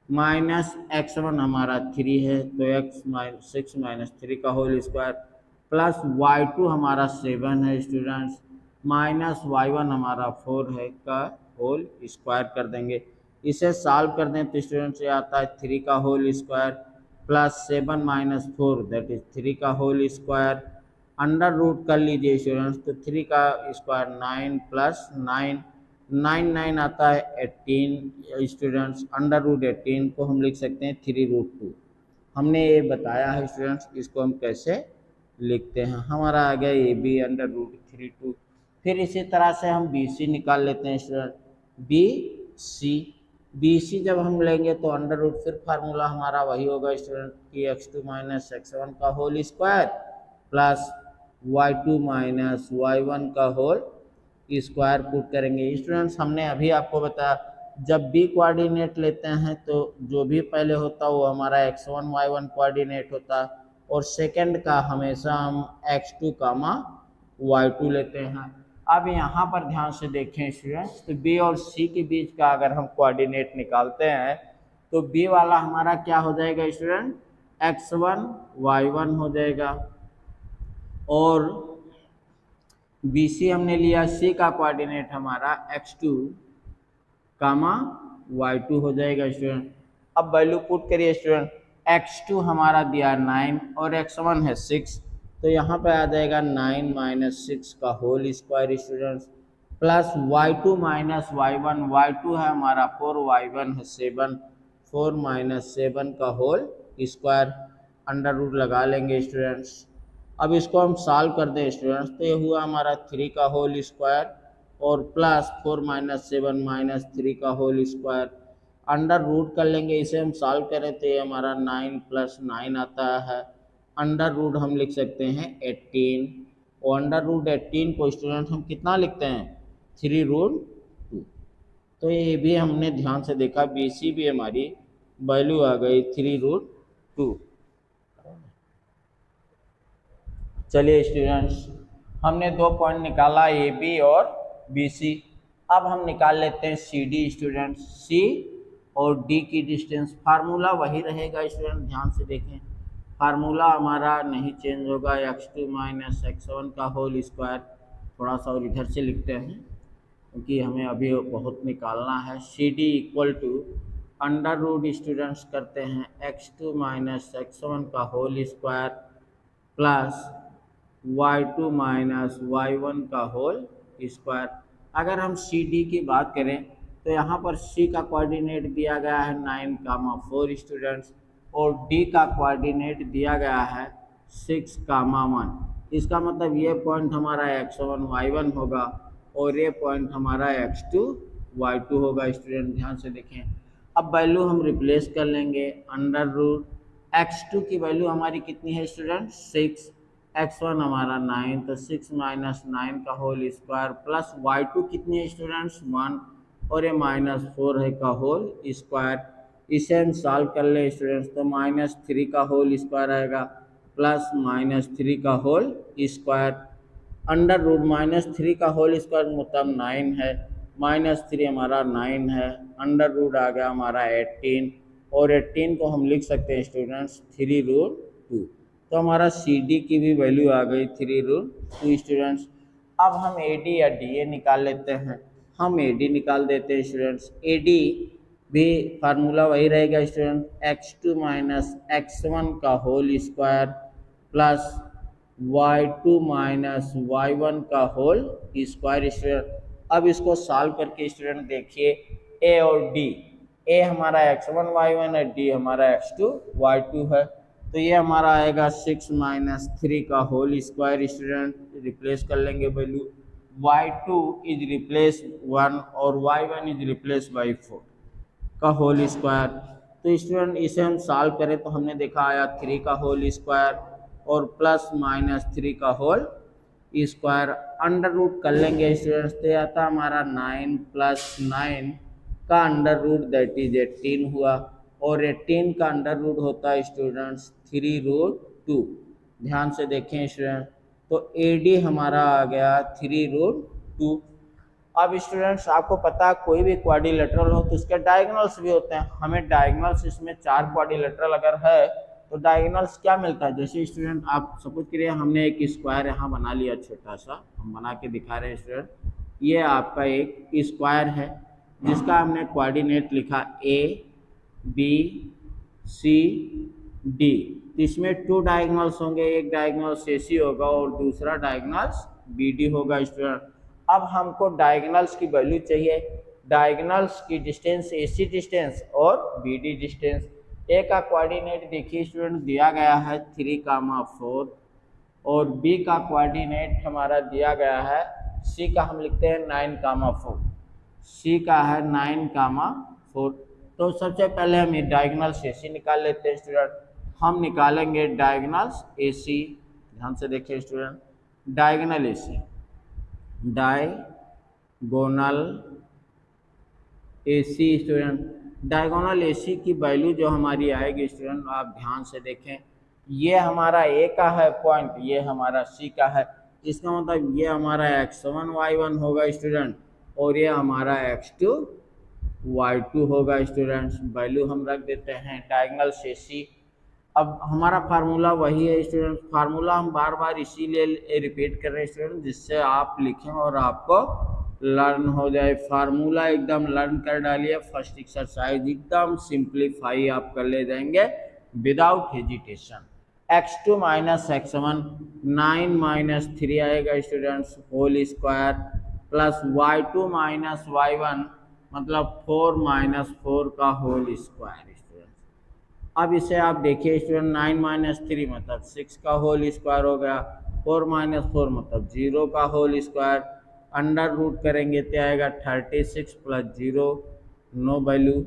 माइनस x1 हमारा 3 है, तो 6 माइनस 3 का होल स्क्वायर प्लस y2 हमारा 7 है स्टूडेंट्स, माइनस y1 हमारा 4 है का होल स्क्वायर कर देंगे। इसे सॉल्व कर दें तो स्टूडेंट्स ये आता है 3 का whole square plus 7 minus 4 that is 3 का होल स्क्वायर। अंडर रूट कर लीजिए स्टूडेंट्स, तो 3 का स्क्वायर 9 प्लस 9, 9 आता है 18 स्टूडेंट्स। अंडर रूट 18 को हम लिख सकते हैं 3√2। हमने ये बताया है स्टूडेंट्स, इसको हम कैसे लिखते हैं। हमारा आ गया ये भी अंडर रूट 3/2। फिर इसी तरह से हम बी सी निकाल लेते हैं स्टूडेंट। बी सी जब हम लेंगे तो अंडर रूट, फिर फार्मूला हमारा वही होगा स्टूडेंट कि x2 माइनस x1 का whole square plus y2 minus y1 का होल स्क्वायर पुट करेंगे। स्टूडेंट्स हमने अभी आपको बताया, जब भी कोऑर्डिनेट लेते हैं तो जो भी पहले होता है वो हमारा x1 y1 कोऑर्डिनेट होता है, और सेकंड का हमेशा हम x2 कामा y2 लेते हैं। अब यहाँ पर ध्यान से देखें स्टूडेंट्स, तो बी और सी के बीच का अगर हम कोऑर्डिनेट निकालते हैं तो बी वाला हमारा क्या हो जाएगा स्टूडेंट, x1 y1 हो जाएगा, और बी सी हमने लिया, सी का कोऑर्डिनेट हमारा x2 कामा y2 हो जाएगा स्टूडेंट। अब वैल्यू पुट करिए स्टूडेंट, x2 हमारा दिया 9 और x1 है 6, तो यहाँ पे आ जाएगा 9 माइनस 6 का whole square students, plus y2 minus y1, y2 है हमारा 4, y1 है 7, 4 माइनस 7 का होल स्क्वायर, अंडर रूट लगा लेंगे स्टूडेंट्स। अब इसको हम सॉल्व कर दें स्टूडेंट्स, तो ये हुआ हमारा 3 का होल स्क्वायर और प्लस 4 माइनस 7 माइनस 3 का होल स्क्वायर, अंडर रूट कर लेंगे। इसे हम सॉल्व करें तो ये हमारा 9 प्लस 9 आता है, अंडर रूट हम लिख सकते हैं 18, और अंडर रूट 18 को स्टूडेंट हम कितना लिखते हैं, 3√2। तो ये भी हमने ध्यान से देखा, बी सी भी हमारी वैल्यू आ गई 3√2। चलिए स्टूडेंट्स, हमने 2 पॉइंट निकाला, ए बी और बी सी। अब हम निकाल लेते हैं सी डी स्टूडेंट्स। सी और डी की डिस्टेंस, फार्मूला वही रहेगा स्टूडेंट, ध्यान से देखें, फार्मूला हमारा नहीं चेंज होगा, x2 माइनस x1 का होल स्क्वायर। थोड़ा सा और इधर से लिखते हैं क्योंकि हमें अभी बहुत निकालना है। C D equal to under root students करते हैं x2 माइनस x1 का whole square plus y2 minus y1 का होल स्क्वायर। अगर हम सी डी की बात करें तो यहाँ पर सी का कोऑर्डिनेट दिया गया है 9, 4 स्टूडेंट्स, और डी का कोऑर्डिनेट दिया गया है 6, 1। इसका मतलब ये पॉइंट हमारा x1 y1 होगा और ये पॉइंट हमारा x2 y2 होगा स्टूडेंट, ध्यान से देखें। अब वैल्यू हम रिप्लेस कर लेंगे, अंडर रूट x2 की वैल्यू हमारी कितनी है स्टूडेंट, 6, x1 हमारा 9, तो 6 माइनस 9 का होल स्क्वायर प्लस y2 कितनी है स्टूडेंट्स, 1, और ये -4 है का होल स्क्वायर। इसे हम सॉल्व कर ले स्टूडेंट्स, तो -3 का होल स्क्वायर आएगा प्लस -3 का होल स्क्वायर, अंडर रूट -3 का होल स्क्वायर मतलब 9 है, -3 हमारा 9 है, अंडर रूट आ गया हमारा 18, और 18 को हम लिख सकते हैं स्टूडेंट्स 3√2। तो हमारा सी डी की भी वैल्यू आ गई 3√2 स्टूडेंट्स। अब हम ए डी या डी ए निकाल लेते हैं। हम ए डी निकाल देते हैं स्टूडेंट्स। ए डी भी फार्मूला वही रहेगा स्टूडेंट, x2 माइनस x1 का whole square plus y2 minus y1 का होल स्क्वायर स्टूडेंट। अब इसको सॉल्व करके स्टूडेंट देखिए, ए और डी, ए हमारा x1 y1 है, डी हमारा x2 y2 है, तो ये हमारा आएगा 6 माइनस 3 का होल स्क्वायर स्टूडेंट, रिप्लेस कर लेंगे वैल्यू, y2 इज रिप्लेस 1 और y1 इज रिप्लेस बाई 4 का होल स्क्वायर। तो स्टूडेंट इसे हम सॉल्व करें तो हमने देखा आया 3 का होल स्क्वायर और प्लस -3 का होल स्क्वायर, अंडर रूट कर लेंगे स्टूडेंट्स, तो आता हमारा 9 प्लस 9 का अंडर रूट दैट इज 18 हुआ, और 18 का अंडर रूट होता है स्टूडेंट्स 3√2। ध्यान से देखें स्टूडेंट, तो ए डी हमारा आ गया 3√2। अब स्टूडेंट्स आपको पता है कोई भी क्वाड्रिलेटरल हो तो उसके डायगोनल्स भी होते हैं, हमें डायगोनल्स इसमें 4 क्वाड्रिलेटरल अगर है तो डायगोनल्स क्या मिलता है। जैसे स्टूडेंट आप सपोज करिए हमने एक स्क्वायर यहाँ बना लिया, छोटा सा हम बना के दिखा रहे हैं स्टूडेंट, ये आपका एक स्क्वायर है जिसका हमने कोऑर्डिनेट लिखा ए बी सी डी, इसमें 2 डायगोनल्स होंगे, एक डायगोनल्स AC होगा और दूसरा डायगोनल्स BD होगा स्टूडेंट। अब हमको डायगोनल्स की वैल्यू चाहिए, डायगोनल्स की डिस्टेंस AC डिस्टेंस और BD डिस्टेंस। ए का कोऑर्डिनेट देखिए स्टूडेंट दिया गया है 3,4 और बी का कोऑर्डिनेट हमारा दिया गया है, सी का हम लिखते हैं 9,4, सी का है 9,4। तो सबसे पहले हम ये डायगोनल्स AC निकाल लेते हैं स्टूडेंट। हम निकालेंगे डायगोनल्स AC, ध्यान से देखिए student, diagonal AC, diagonal AC student, diagonal AC की वैल्यू जो हमारी आएगी स्टूडेंट, आप ध्यान से देखें, ये हमारा A का है पॉइंट, ये हमारा C का है, इसका मतलब ये हमारा x1 y1 होगा स्टूडेंट और ये हमारा x2 y2 होगा स्टूडेंट्स। वैल्यू हम रख देते हैं डायगोनल AC। अब हमारा फार्मूला वही है स्टूडेंट, फार्मूला हम बार बार इसीलिए रिपीट कर रहे हैं स्टूडेंट जिससे आप लिखें और आपको लर्न हो जाए। फार्मूला एकदम लर्न कर डालिए, फर्स्ट एक्सरसाइज एकदम सिंप्लीफाई आप कर ले जाएंगे without hesitation. x2 minus x1 9 minus 3 आएगा students whole square plus y2 minus y1 मतलब 4 माइनस 4 का होल स्क्वायर स्टूडेंट। अब इसे आप देखिए स्टूडेंट, 9 माइनस 3 मतलब 6 का होल स्क्वायर हो गया, 4 माइनस 4 मतलब 0 का होल स्क्वायर, अंडर रूट करेंगे तो आएगा 36 प्लस 0 नो वैल्यू,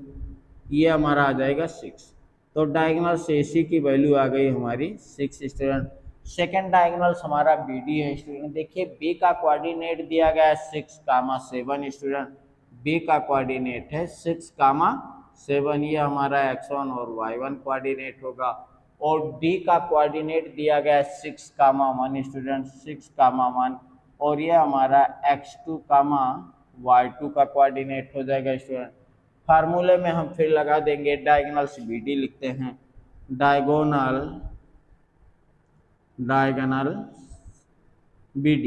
ये हमारा आ जाएगा 6। तो डायगोनल्स AC की वैल्यू आ गई हमारी 6 स्टूडेंट। सेकेंड डायगोनल्स हमारा BD है स्टूडेंट। देखिए B का कोऑर्डिनेट दिया गया है 6,7 स्टूडेंट, B का कोऑर्डिनेट है 6,7, ये हमारा x1 और y1 कोऑर्डिनेट होगा और D का कोऑर्डिनेट दिया गया है 6,1 स्टूडेंट, 6,1 और ये हमारा x2, y2 का कोऑर्डिनेट हो जाएगा स्टूडेंट। फार्मूले में हम फिर लगा देंगे, डायगोनल्स BD लिखते हैं, डायगोनल BD।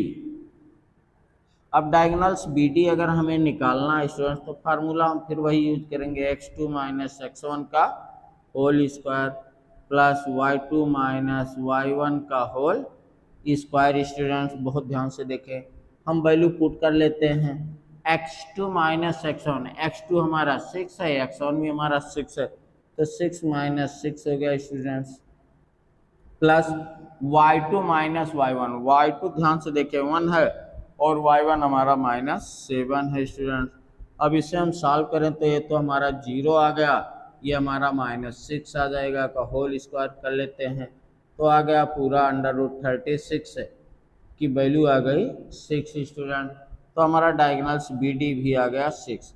अब डायगोनल्स BD अगर हमें निकालना है स्टूडेंट्स तो फार्मूला हम फिर वही यूज करेंगे, x2 माइनस x1 का whole square plus y2 minus y1 का होल स्क्वायर स्टूडेंट्स। बहुत ध्यान से देखें, हम वैल्यू पुट कर लेते हैं, x2 माइनस x1, x2 हमारा 6 है, x1 भी हमारा 6 है, तो 6 माइनस 6 हो गया students plus y2 minus y1, y2 ध्यान से देखें 1 है और y1 हमारा -7 है स्टूडेंट। अब इसे हम सॉल्व करें तो ये तो हमारा 0 आ गया, ये हमारा -6 आ जाएगा का होल स्क्वायर कर लेते हैं तो आ गया पूरा अंडर रूट 36 है की वैल्यू आ गई 6 स्टूडेंट। तो हमारा डायगोनल्स BD भी आ गया 6।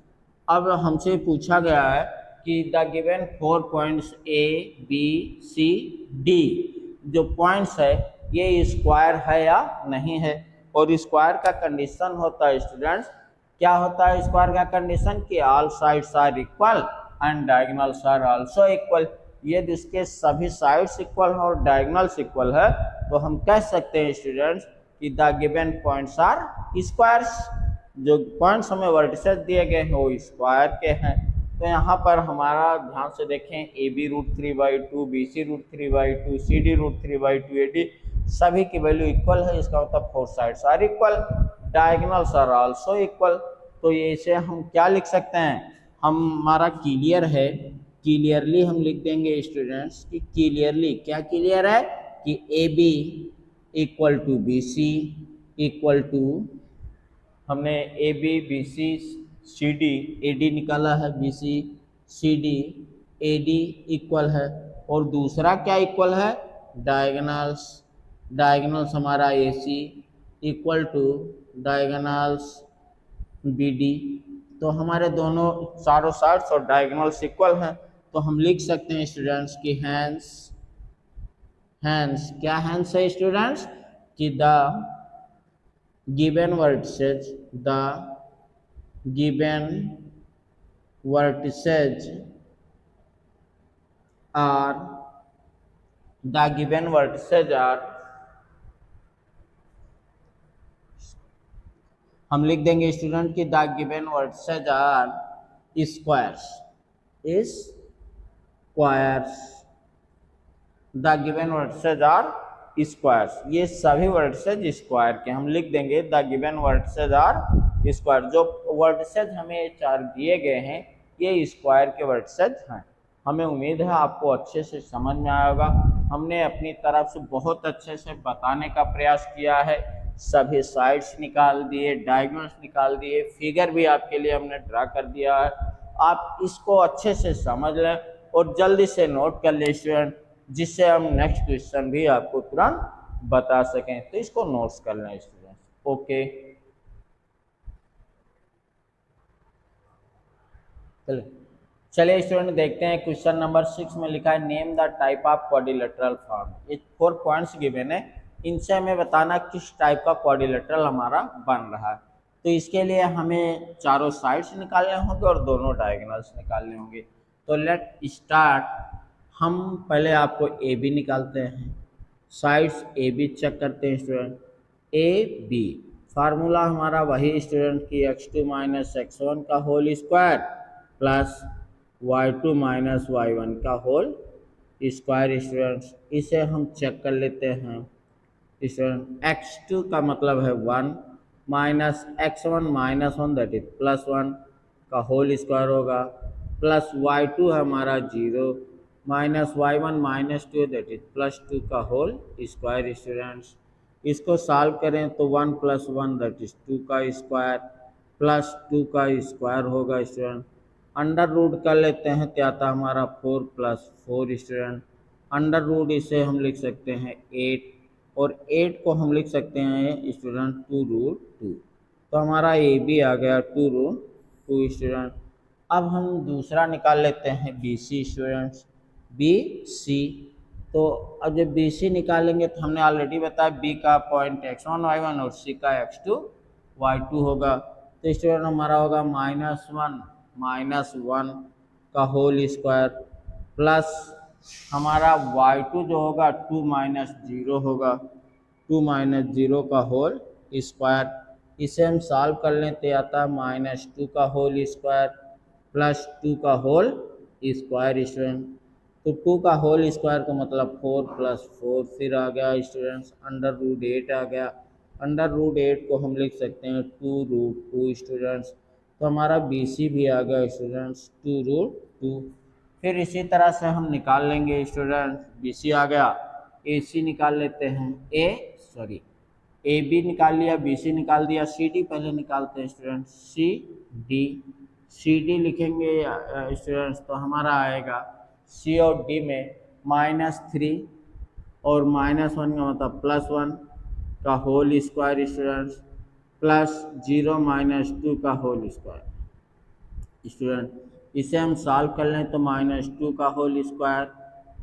अब हमसे पूछा गया है कि द गिवन 4 पॉइंट्स ABCD, जो पॉइंट्स है ये स्क्वायर है या नहीं है, और स्क्वायर का कंडीशन होता है स्टूडेंट्स, क्या होता है स्क्वायर का कंडीशन कि all sides are equal and diagonals are also equal. ये जिसके सभी साइड्स इक्वल है और डायगोनल्स इक्वल है तो हम कह सकते हैं स्टूडेंट्स कि the given points are squares. जो पॉइंट्स हमें वर्टिसेस दिए गए हैं वो स्क्वायर के हैं। तो यहाँ पर हमारा ध्यान से देखें, AB √3/2, BC √3/2, CD √3/2, AD सभी की वैल्यू इक्वल है, इसका मतलब 4 sides are equal, diagonals are also equal. तो ये इसे हम क्या लिख सकते हैं, हमारा क्लियर है, क्लियरली हम लिख देंगे स्टूडेंट्स कि क्लियरली क्या क्लियर है कि AB equal to BC equal to, हमने AB BC CD AD निकाला है, BC CD AD इक्वल है, और दूसरा क्या इक्वल है, डायगोनल्स, डायगोनल्स हमारा AC equal to diagonals BD। तो हमारे दोनों चारों साइड्स और डायगोनल्स इक्वल हैं, तो हम लिख सकते हैं स्टूडेंट्स कि हैंस, हैंस क्या हैंस है स्टूडेंट्स कि the given vertices, the given vertices are, the given vertices are, हम लिख देंगे स्टूडेंट कि the given vertices are squares, squares. The given vertices are squares, ये सभी वर्टिसेज स्क्वायर के हम लिख देंगे the given vertices are square. जो वर्टिसेज हमें चार दिए गए हैं ये स्क्वायर के वर्टिसेज हैं। हमें उम्मीद है आपको अच्छे से समझ में आया होगा। हमने अपनी तरफ से बहुत अच्छे से बताने का प्रयास किया है, सभी साइड्स निकाल दिए, डायगोनल्स निकाल दिए, फिगर भी आपके लिए हमने ड्रा कर दिया है। आप इसको अच्छे से समझ लें और जल्दी से नोट कर लें स्टूडेंट, जिससे हम नेक्स्ट क्वेश्चन भी आपको तुरंत बता सकें। तो इसको नोट्स कर लें स्टूडेंट। ओके, चलिए स्टूडेंट देखते हैं क्वेश्चन नंबर 6 में लिखा है name the type of quadrilateral form. ये 4 पॉइंट्स गिवन है, इनसे हमें बताना किस टाइप का क्वाड्रिलेटरल हमारा बन रहा है। तो इसके लिए हमें चारों साइड्स निकालने होंगे और दोनों डायगोनल्स निकालने होंगे। तो लेट स्टार्ट। हम पहले आपको ए बी निकालते हैं, साइड्स ए बी चेक करते हैं स्टूडेंट। ए बी फार्मूला हमारा वही स्टूडेंट की x2 माइनस x1 का whole square plus y2 minus y1 का होल स्क्वायर स्टूडेंट्स। इसे हम चेक कर लेते हैं स्टूडेंट। x2 का मतलब है 1 minus x1 minus 1 that is plus 1 का होल स्क्वायर होगा, प्लस y2 है हमारा 0 minus y1 minus 2 that is plus 2 का होल स्क्वायर स्टूडेंट्स। इसको सॉल्व करें तो 1 प्लस 1 दैट इज 2 का स्क्वायर प्लस 2 का स्क्वायर होगा स्टूडेंट। अंडर रूट कर लेते हैं तो आता हमारा 4 प्लस 4 स्टूडेंट। अंडर रूट इसे हम लिख सकते हैं 8 और 8 को हम लिख सकते हैं स्टूडेंट 2 रूट 2। तो हमारा ए बी आ गया 2 रूट 2 स्टूडेंट। अब हम दूसरा निकाल लेते हैं B C students. B C, तो अब जब बी सी निकालेंगे तो हमने ऑलरेडी बताया बी का पॉइंट x1 y1 और सी का x2 y2 होगा। तो स्टूडेंट हमारा होगा -1 का होल स्क्वायर प्लस हमारा y2 जो होगा 2 माइनस 0 होगा, 2 माइनस 0 का होल स्क्वायर। इसे हम सॉल्व कर लें तो आता है -2 का होल स्क्वायर प्लस 2 का होल स्क्वायर स्टूडेंट। तो 2 का होल स्क्वायर का मतलब 4 प्लस 4 फिर आ गया स्टूडेंट्स अंडर रूट 8 आ गया। अंडर रूट 8 को हम लिख सकते हैं 2 रूट 2 स्टूडेंट्स। तो हमारा बी सी भी आ गया स्टूडेंट्स 2 रूट 2। फिर इसी तरह से हम निकाल लेंगे स्टूडेंट्स, बी सी आ गया, ए सी निकाल लेते हैं, ए बी निकाल लिया, बी सी निकाल दिया, सी डी पहले निकालते हैं स्टूडेंट्स। सी डी लिखेंगे स्टूडेंट्स तो हमारा आएगा सी और डी में -3 और -1 का मतलब +1 का whole square students plus 0 minus 2 का होल स्क्वायर स्टूडेंट। इसे हम सॉल्व कर लें तो -2 का होल स्क्वायर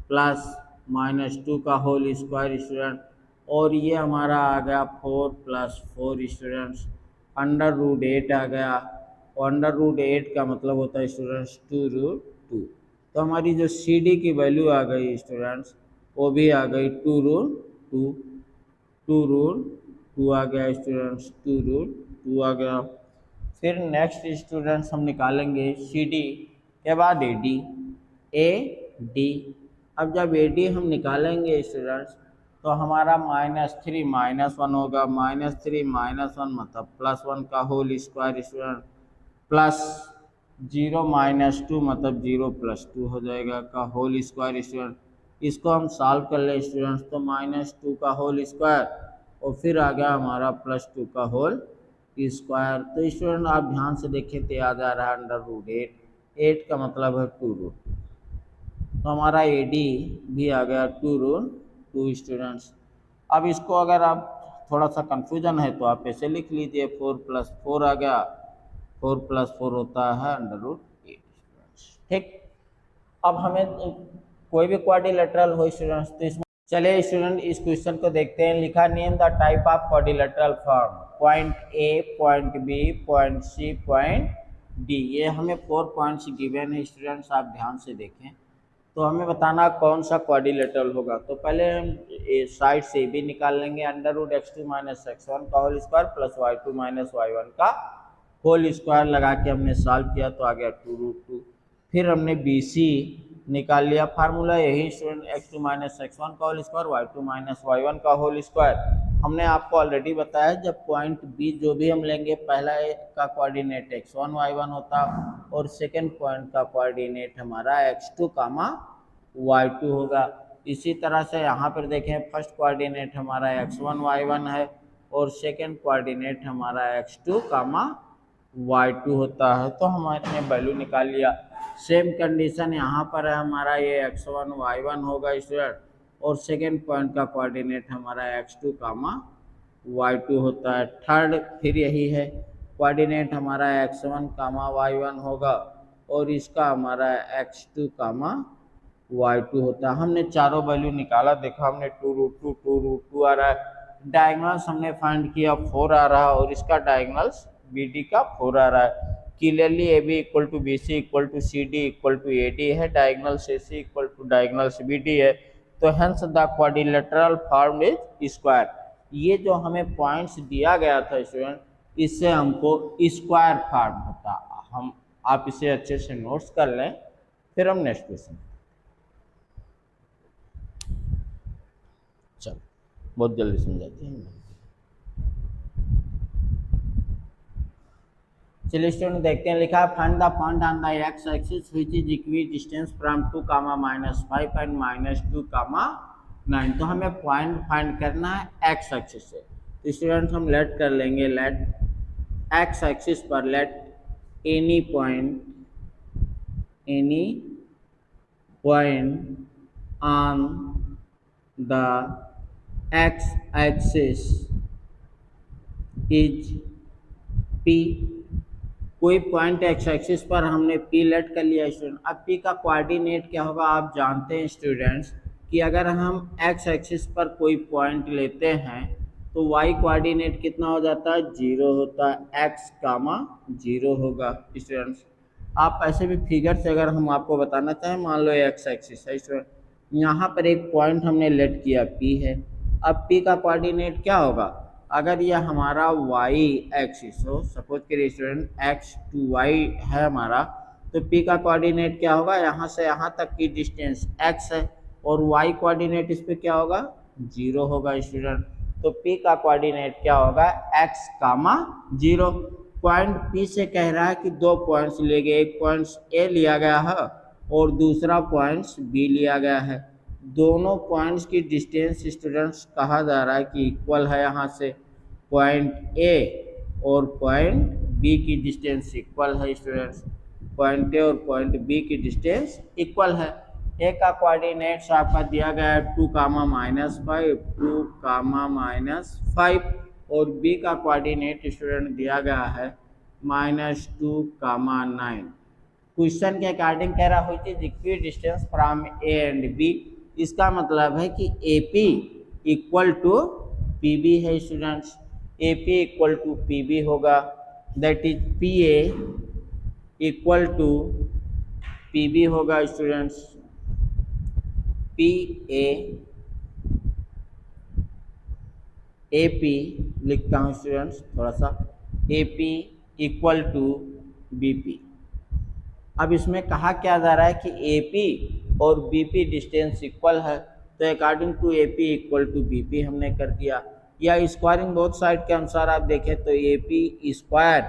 प्लस -2 का होल स्क्वायर स्टूडेंट और ये हमारा आ गया 4 प्लस 4 स्टूडेंट्स। अंडर रूट 8 आ गया और अंडर रूट 8 का मतलब होता है स्टूडेंट्स 2 रूट 2। तो हमारी जो सी डी की वैल्यू आ गई स्टूडेंट्स वो भी आ गई 2 रूट 2, 2 रूट 2 आ गया स्टूडेंट्स, 2 रूट 2 आ गया। फिर नेक्स्ट स्टूडेंट्स हम निकालेंगे सी डी के बाद ए डी। अब जब ए डी हम निकालेंगे स्टूडेंट्स तो हमारा -3 -1 होगा, -3 -1 मतलब +1 का whole square student plus 0 minus 2 मतलब 0 प्लस 2 हो जाएगा का होल स्क्वायर स्टूडेंट। इसको हम सॉल्व कर ले स्टूडेंट्स तो -2 का होल स्क्वायर और फिर आ गया हमारा +2 का होल स्क्वायर। तो स्टूडेंट आप ध्यान से देखें तो याद आ रहा है अंडर रूट 8 का मतलब है 2 रूट। तो हमारा ए डी भी आ गया 2 रूट 2 स्टूडेंट्स। अब इसको अगर आप थोड़ा सा कन्फ्यूजन है तो आप ऐसे लिख लीजिए 4 प्लस 4 आ गया, 4 प्लस 4 होता है अंडर रूट 8 स्टूडेंट्स। ठीक, अब हमें कोई भी क्वाड्रिलेटरल हो स्टूडेंट्स तो इसमें चलिए स्टूडेंट इस क्वेश्चन को देखते हैं। लिखा name the type of quadrilateral form, point A, point B, point C, point D. ये हमें 4 पॉइंट्स गिवन है स्टूडेंट्स, आप ध्यान से देखें। तो हमें बताना कौन सा क्वाड्रिलेटरल होगा। तो पहले हम साइड से भी निकाल लेंगे under root x2 minus x1 का whole square plus y2 minus y1 का होल स्क्वायर लगा के हमने सॉल्व किया तो आ गया 2 रूट 2। फिर हमने बी सी निकाल लिया फार्मूला, यही स्टूडेंट x2 माइनस x1 का whole square, y2 minus y1 का होल स्क्वायर। हमने आपको ऑलरेडी बताया जब पॉइंट बी जो भी हम लेंगे, पहला का कोऑर्डिनेट x1 y1 होता और सेकंड पॉइंट का कोऑर्डिनेट हमारा x2 कामा y2 होगा। इसी तरह से यहाँ पर देखें, फर्स्ट कोऑर्डिनेट हमारा x1 y1 है और सेकंड कोऑर्डिनेट हमारा x2 कामा y2 होता है। तो हमने वैल्यू निकाल लिया। सेम कंडीशन यहाँ पर है, हमारा ये x1 y1 होगा स्टूडेंट और सेकंड पॉइंट का कोऑर्डिनेट हमारा x2 कामा y2 होता है। थर्ड फिर यही है, कोऑर्डिनेट हमारा x1 कामा y1 होगा और इसका हमारा x2 कामा y2 होता है। हमने चारों वैल्यू निकाला, देखा हमने 2√2 आ रहा है। डायगोनल्स हमने फाइंड किया 4 आ रहा है और इसका डायगोनल्स BD का 4 आ रहा है। Clearly AB equal to BC equal to CD equal to AD है, diagonals AC equal to diagonals BD है। तो hence the quadrilateral form is square. ये जो हमें पॉइंट्स दिया गया था स्टूडेंट, इससे हमको स्क्वायर फॉर्म होता। हम आप इसे अच्छे से नोट्स कर लें, फिर हम नेक्स्ट क्वेश्चन। चलो बहुत जल्दी समझाते हैं। चलिए स्टूडेंट देखते हैं, लिखा है find the point on the x axis which is equi distance from 2 -5 and -2 9। तो हमें पॉइंट फाइंड करना है एक्स एक्सिस से। तो स्टूडेंट हम लेट कर लेंगे, लेट एक्स एक्सिस पर let any point on the x axis is P. कोई पॉइंट एक्स एक्सिस पर हमने P लेट कर लिया स्टूडेंट। अब P का कोऑर्डिनेट क्या होगा, आप जानते हैं स्टूडेंट्स कि अगर हम एक्स एक्सिस पर कोई पॉइंट लेते हैं तो y कोऑर्डिनेट कितना हो जाता है, 0 होता है, x कामा 0 होगा स्टूडेंट्स। आप ऐसे भी फिगर से अगर हम आपको बताना चाहें, मान लो एक्स एक्सिस है स्टूडेंट, यहाँ पर एक पॉइंट हमने लेट किया P है। अब P का कोऑर्डिनेट क्या होगा, अगर यह हमारा y एक्सिस हो, सपोज करिए स्टूडेंट x to y है हमारा, तो P का कोऑर्डिनेट क्या होगा, यहाँ से यहाँ तक की डिस्टेंस x है और y कोऑर्डिनेट इस पे क्या होगा, 0 होगा स्टूडेंट। तो P का कोऑर्डिनेट क्या होगा, x कामा 0। पॉइंट P से कह रहा है कि दो पॉइंट्स लिए गए, एक पॉइंट्स A लिया गया है और दूसरा पॉइंट्स B लिया गया है। दोनों पॉइंट्स की डिस्टेंस स्टूडेंट्स कहा जा रहा है कि इक्वल है। यहाँ से पॉइंट ए और पॉइंट बी की डिस्टेंस इक्वल है स्टूडेंट्स, पॉइंट ए और पॉइंट बी की डिस्टेंस इक्वल है। ए का कोऑर्डिनेट्स आपका दिया गया है 2, -5 2, -5 और बी का कोऑर्डिनेट स्टूडेंट दिया गया है -2, 9। क्वेश्चन के अकॉर्डिंग कह रहा हुई थी equidistance from A and B. इसका मतलब है कि AP इक्वल टू PB है students. AP equal to PB होगा, that is PA equal to PB होगा स्टूडेंट्स। PA AP लिखता हूँ स्टूडेंट्स थोड़ा सा, AP इक्वल टू BP। अब इसमें कहा क्या जा रहा है कि AP और BP डिस्टेंस इक्वल है, तो according to AP equal to BP हमने कर दिया। या स्क्वायरिंग बोथ साइड के अनुसार आप देखें तो AP स्क्वायर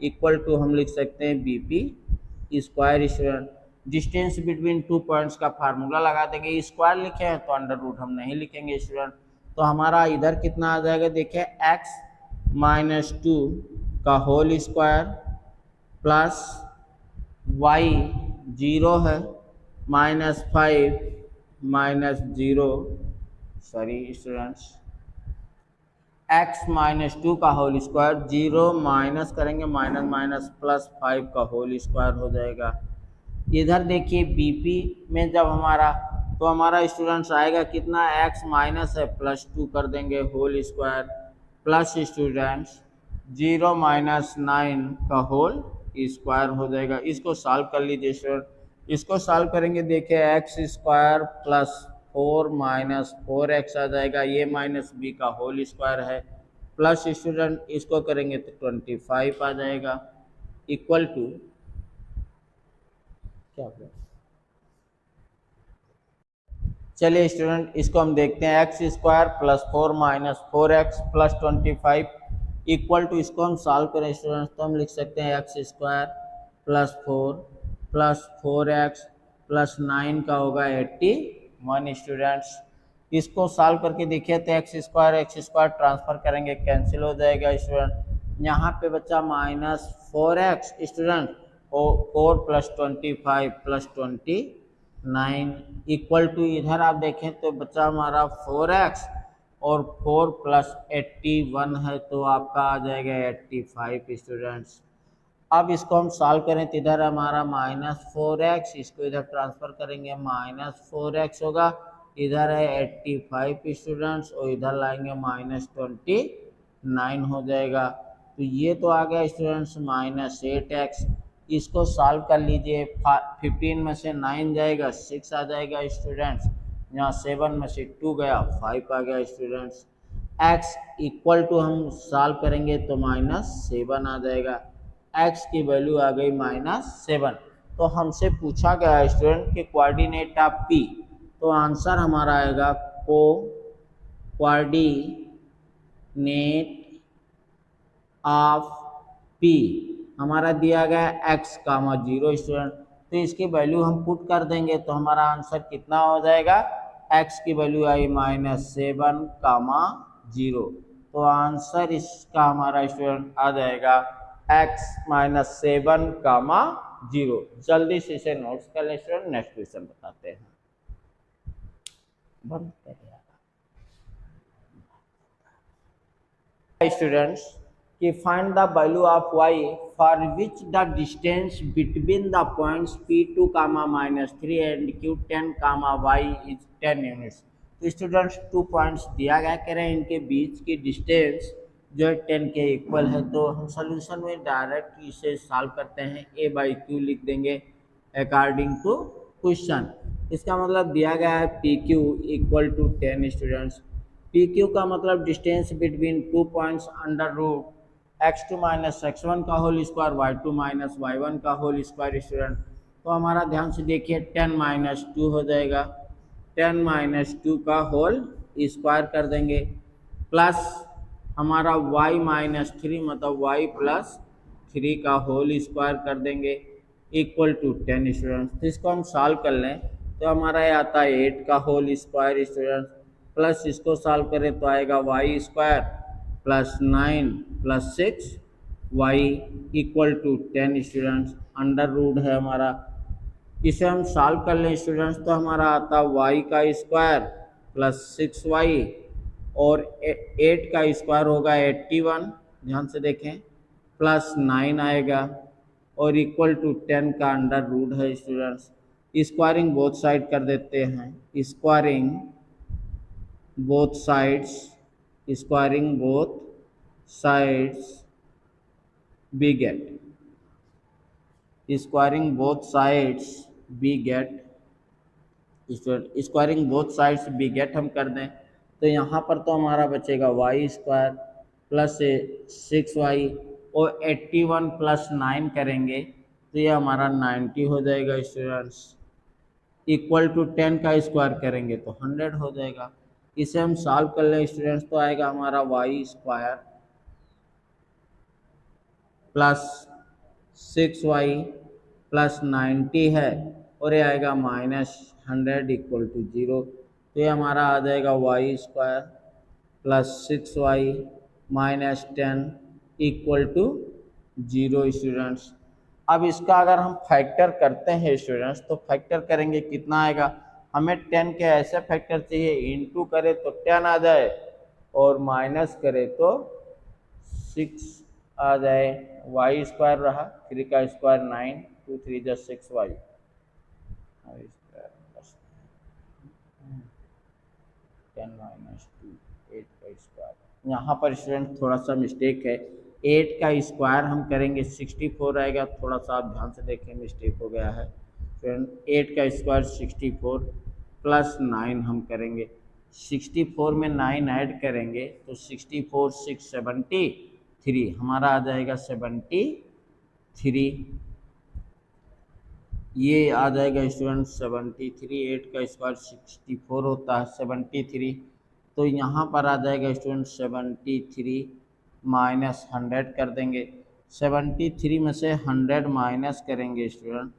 इक्वल टू हम लिख सकते हैं BP square student. Distance between 2 points का फार्मूला लगा देंगे, स्क्वायर लिखे हैं तो अंडर रूट हम नहीं लिखेंगे स्टूडेंट। तो हमारा इधर कितना आ जाएगा, देखिए x -2 का होल स्क्वायर प्लस y 0 है -5 -0 सॉरी स्टूडेंट्स, x -2 का होल स्क्वायर, 0 माइनस करेंगे माइनस +5 का होल स्क्वायर हो जाएगा। इधर देखिए BP में जब हमारा, तो हमारा स्टूडेंट्स आएगा कितना, x माइनस है +2 कर देंगे होल स्क्वायर प्लस स्टूडेंट्स 0 -9 का होल स्क्वायर हो जाएगा। इसको सॉल्व कर लीजिए स्टूडेंट, इसको सॉल्व करेंगे, देखिए x स्क्वायर प्लस 4 -4x आ जाएगा, ये -b का होल स्क्वायर है प्लस स्टूडेंट इसको करेंगे तो 25 आ जाएगा इक्वल टू क्या चलिए स्टूडेंट, इसको हम देखते हैं। X square plus 4 minus 4x plus 25 equal to, इसको हम सॉल्व करें स्टूडेंट्स तो हम लिख सकते हैं x square plus 4x plus 9 का होगा 81 स्टूडेंट्स। इसको सॉल्व करके देखिए तो एक्स स्क्वायर ट्रांसफर करेंगे, कैंसिल हो जाएगा स्टूडेंट। यहाँ पे बच्चा माइनस 4x स्टूडेंट और 4 प्लस 25 प्लस 29 इक्वल टू, इधर आप देखें तो बच्चा हमारा 4x और 4 प्लस 81 है तो आपका आ जाएगा 85 स्टूडेंट्स। अब इसको हम सॉल्व करें तो इधर हमारा माइनस 4x, इसको इधर ट्रांसफर करेंगे माइनस 4x होगा, इधर है 85 स्टूडेंट्स और इधर लाएंगे माइनस 29 हो जाएगा। तो ये तो आ गया स्टूडेंट्स माइनस 8x। इसको सॉल्व कर लीजिए, 15 में से 9 जाएगा 6 आ जाएगा स्टूडेंट्स, यहाँ 7 में से 2 गया 5 आ गया स्टूडेंट्स। x इक्वल टू हम सॉल्व करेंगे तो माइनस 7 आ जाएगा, x की वैल्यू आ गई माइनस 7। तो हमसे पूछा गया स्टूडेंट कि कोऑर्डिनेट ऑफ p, तो आंसर हमारा आएगा कोऑर्डिनेट ऑफ p हमारा दिया गया x कामा 0 स्टूडेंट, तो इसकी वैल्यू हम पुट कर देंगे तो हमारा आंसर कितना हो जाएगा, x की वैल्यू आई माइनस 7 कामा 0। तो आंसर इसका हमारा स्टूडेंट आ जाएगा x माइनस 7 कामा 0। जल्दी से इसे नोट्स कर ले स्टूडेंट, नेक्स्ट क्वेश्चन बताते हैं। बंद करिए स्टूडेंट्स कि find the value of y for which the distance between the points p2 comma -3 and q10 comma y is 10 units. तो स्टूडेंट्स 2 पॉइंट्स दिया गया, कह रहे हैं इनके बीच की डिस्टेंस जो है 10 के इक्वल है। तो हम सोल्यूशन में डायरेक्ट इसे सॉल्व करते हैं, a बाई क्यू लिख देंगे अकॉर्डिंग टू क्वेश्चन। इसका मतलब दिया गया है P Q equal to 10 students. P Q का मतलब distance between 2 points under root x2 minus x1 का whole square y2 minus y1 का होल स्क्वायर स्टूडेंट। तो हमारा ध्यान से देखिए 10 माइनस 2 हो जाएगा, 10 माइनस 2 का होल स्क्वायर कर देंगे, प्लस हमारा y माइनस 3 मतलब y प्लस 3 का होल स्क्वायर कर देंगे इक्वल टू 10 स्टूडेंट्स। तो इसको हम सॉल्व कर लें तो हमारा ये आता है 8 का होल स्क्वायर स्टूडेंट्स, प्लस इसको सॉल्व करें तो आएगा y square plus 9 plus 6 y equal to 10 students. Under root है हमारा, इसे हम सॉल्व कर लें स्टूडेंट्स तो हमारा आता y का स्क्वायर प्लस 6y और 8 का स्क्वायर होगा 81, ध्यान से देखें, प्लस 9 आएगा और इक्वल टू 10 का अंडर रूट है स्टूडेंट्स। स्क्वायरिंग बोथ साइड कर देते हैं, squaring both sides, squaring both sides we get, squaring both sides we get, squaring both sides we get हम कर दें तो यहाँ पर तो हमारा बचेगा y स्क्वायर प्लस 6y और 81 प्लस 9 करेंगे तो ये हमारा 90 हो जाएगा स्टूडेंट्स। इक्वल टू 10 का स्क्वायर करेंगे तो 100 हो जाएगा। इसे हम सॉल्व कर लें स्टूडेंट्स तो आएगा हमारा y square plus 6y plus 90 है और ये आएगा माइनस 100 इक्वल टू 0। तो ये हमारा आ जाएगा y square plus 6y minus 10 equal to 0 students. अब इसका अगर हम फैक्टर करते हैं स्टूडेंट्स तो फैक्टर करेंगे कितना आएगा, हमें 10 के ऐसे फैक्टर चाहिए, इंटू करे तो 10 आ जाए और माइनस करे तो 6 आ जाए। y स्क्वायर रहा, 3 का स्क्वायर 9, 2 3 जा 6y, 10 माइनस 2 8 का स्क्वायर। यहाँ पर स्टूडेंट थोड़ा सा मिस्टेक है, 8 का स्क्वायर हम करेंगे 64 आएगा, थोड़ा सा आप ध्यान से देखें मिस्टेक हो गया है फ्रेंड। 8 का स्क्वायर 64 प्लस 9 हम करेंगे, 64 में 9 ऐड करेंगे तो 64 6 73 हमारा आ जाएगा 73। ये आ जाएगा स्टूडेंट 73, 8 का स्क्वायर 64 होता है 73। तो यहाँ पर आ जाएगा स्टूडेंट 73 माइनस 100 कर देंगे। 73 में से 100 माइनस करेंगे स्टूडेंट,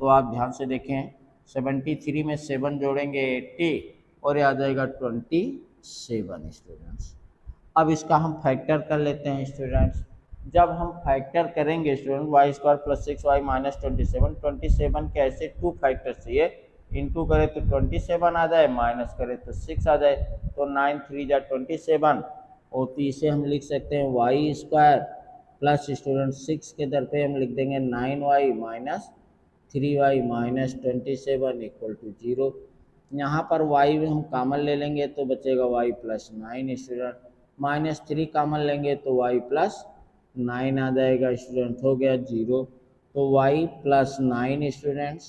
तो आप ध्यान से देखें 73 में 7 जोड़ेंगे 80 और ये आ जाएगा 27 स्टूडेंट्स। अब इसका हम फैक्टर कर लेते हैं स्टूडेंट्स। जब हम फैक्टर करेंगे student y square plus 6y minus 27 के ऐसे 2 फैक्टर चाहिए, इंटू करे तो 27 आ जाए, माइनस करे तो 6 आ जाए, तो 9 3 जा 27। और तो इसे हम लिख सकते हैं वाई स्क्वायर प्लस स्टूडेंट 6 के दर पे हम लिख देंगे 9y minus 3y minus 27 equal to 0। यहाँ पर y हम कॉमन ले लेंगे तो बचेगा y plus 9 student, minus 3 common लेंगे तो y प्लस 9 आ जाएगा स्टूडेंट, हो गया 0। तो y प्लस 9 स्टूडेंट्स,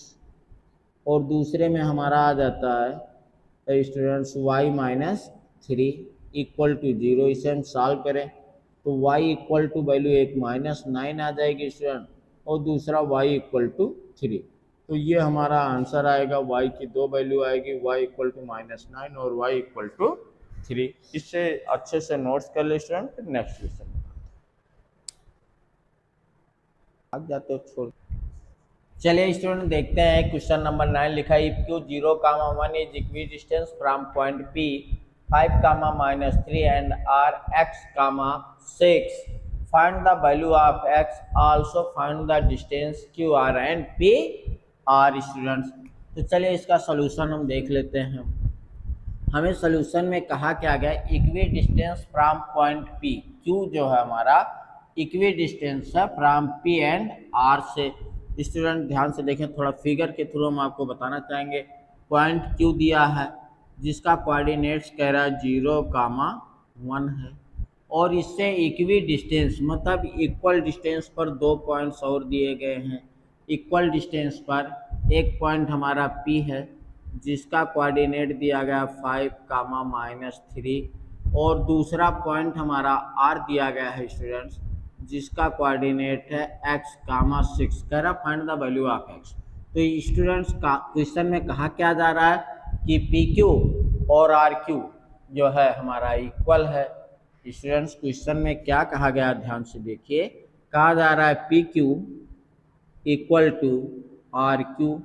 और दूसरे में हमारा आ जाता है students y minus 3 equal to 0। इसे हम सॉल्व करें तो y इक्वल टू वैल्यू एक माइनस 9 आ जाएगी स्टूडेंट, और दूसरा y इक्वल टू 3। तो ये हमारा आंसर आएगा, y की 2 वैल्यू आएगी, y इक्वल टू माइनस 9 और y इक्वल टू 3। इससे अच्छे से नोट्स कर ले स्टूडेंट, फिर नेक्स्ट क्वेश्चन भाग जाते हो छोड़। चलिए स्टूडेंट देखते हैं क्वेश्चन नंबर 9 लिखा है, if Q 0, 1 is equi distance from point P 5, -3 and R x, 6, find the value of x, also find the distance QR and P R students. तो चलिए इसका सोल्यूशन हम देख लेते हैं। हमें सोल्यूशन में कहा क्या गया, equi distance from point P, Q जो है हमारा इक्वी डिस्टेंस है फ्रॉम P एंड R से। स्टूडेंट ध्यान से देखें, थोड़ा फिगर के थ्रू हम आपको बताना चाहेंगे। पॉइंट Q दिया है जिसका कोऑर्डिनेट्स कह रहा है 0, 1 है, और इससे इक्वी डिस्टेंस मतलब इक्वल डिस्टेंस पर 2 पॉइंट्स और दिए गए हैं। इक्वल डिस्टेंस पर एक पॉइंट हमारा P है जिसका कोऑर्डिनेट दिया गया 5, -3, और दूसरा पॉइंट हमारा R दिया गया है स्टूडेंट्स जिसका कोऑर्डिनेट है x, 6, कह रहा find the value of x। तो स्टूडेंट्स का क्वेश्चन में कहा क्या जा रहा है कि PQ और RQ जो है हमारा इक्वल है। स्टूडेंट्स क्वेश्चन में क्या कहा गया ध्यान से देखिए, कहा जा रहा है PQ equal to RQ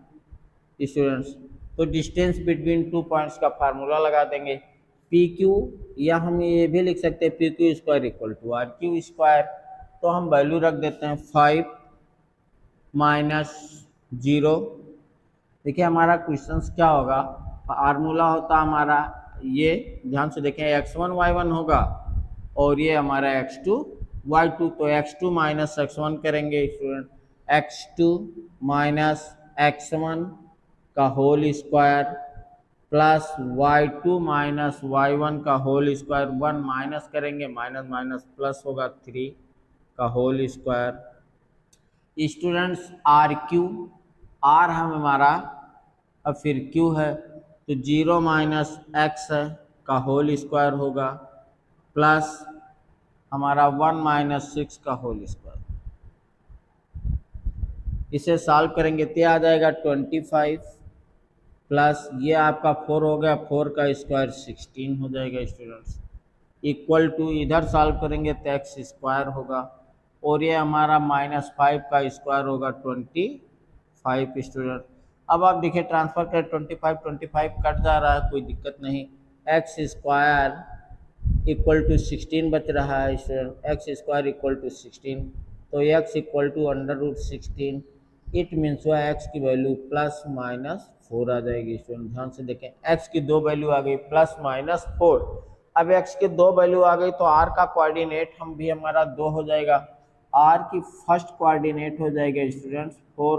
students. तो डिस्टेंस बिटवीन 2 पॉइंट्स का फार्मूला लगा देंगे, PQ, या हम ये भी लिख सकते हैं PQ square equal to RQ square. तो हम वैल्यू रख देते हैं 5 - 0। देखिए हमारा क्वेश्चन क्या होगा, फार्मूला होता हमारा ये, ध्यान से देखें x1 y1 होगा और ये हमारा x2 y2। तो x2 माइनस x1 करेंगे स्टूडेंट, x2 माइनस x1 का whole square plus y2 minus y1 का होल स्क्वायर, 1 माइनस करेंगे, माइनस माइनस प्लस होगा 3 का whole square. Students R Q, R हम हमारा अब फिर क्यू है तो 0 माइनस एक्स है का होल स्क्वायर होगा प्लस हमारा 1 माइनस 6 का होल स्क्वायर। इसे सॉल्व करेंगे तो आ जाएगा 25 प्लस ये आपका 4 हो गया, 4 का स्क्वायर 16 हो जाएगा स्टूडेंट्स, इक्वल टू इधर सॉल्व करेंगे तो एक्स स्क्वायर होगा और ये हमारा -5 का स्क्वायर होगा 25 स्टूडेंट। अब आप देखिए ट्रांसफर कर 25 कट जा रहा है, कोई दिक्कत नहीं। एक्स स्क्वायर इक्वल टू 16 बच रहा है student, x square equal to 16, तो x equal to √16। It means हुआ एक्स की वैल्यू ±4 आ जाएगी स्टूडेंट। ध्यान से देखें एक्स की 2 वैल्यू आ गई +-4। अब x की 2 वैल्यू आ गई तो r का कोऑर्डिनेट हम भी हमारा 2 हो जाएगा। r की फर्स्ट कोऑर्डिनेट हो जाएगा स्टूडेंट्स 4,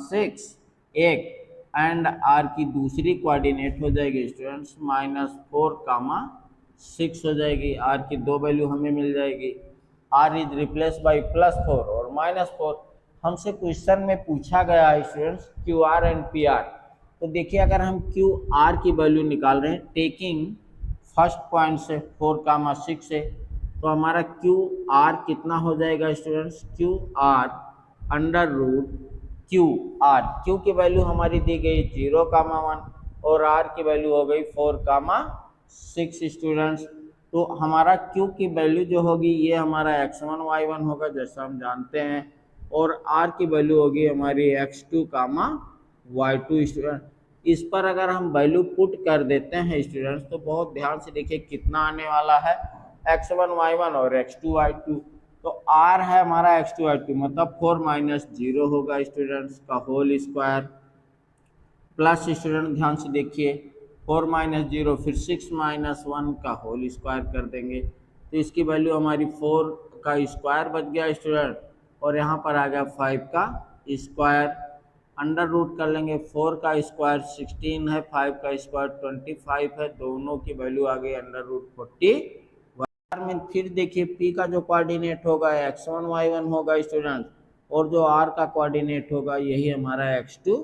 6 1, एंड r की दूसरी कोऑर्डिनेट हो जाएगी स्टूडेंट्स -4, 6 हो जाएगी। r की 2 वैल्यू हमें मिल जाएगी, r इज रिप्लेस बाई +4 और -4। हमसे क्वेश्चन में पूछा गया है स्टूडेंट्स QR एंड PR। तो देखिए अगर हम QR की वैल्यू निकाल रहे हैं टेकिंग फर्स्ट पॉइंट से 4, 6 से, तो हमारा QR कितना हो जाएगा students, QR √4 Q R, Q की वैल्यू हमारी दी गई 0,1 और आर की वैल्यू हो गई 4,6 स्टूडेंट्स। तो हमारा क्यू की वैल्यू जो होगी ये हमारा x1 y1 होगा जैसा हम जानते हैं, और आर की वैल्यू होगी हमारी x2 y2 स्टूडेंट। इस पर अगर हम वैल्यू पुट कर देते हैं स्टूडेंट्स तो बहुत ध्यान से देखिए कितना आने वाला है, x1 y1 और x2 y2। तो r है हमारा x2 y2 मतलब 4 माइनस 0 होगा स्टूडेंट्स का होल स्क्वायर, प्लस स्टूडेंट ध्यान से देखिए 4 माइनस 0 फिर 6 माइनस 1 का होल स्क्वायर कर देंगे तो इसकी वैल्यू हमारी 4 का स्क्वायर बच गया स्टूडेंट, और यहाँ पर आ गया 5 का स्क्वायर। अंडर रूट कर लेंगे, 4 का स्क्वायर 16 है, 5 का स्क्वायर 25 है, दोनों की वैल्यू आ गई अंडर रूट 40 में। फिर देखिए पी का जो कोऑर्डिनेट होगा x1 y1 होगा स्टूडेंट, और जो r का कोऑर्डिनेट होगा यही हमारा x2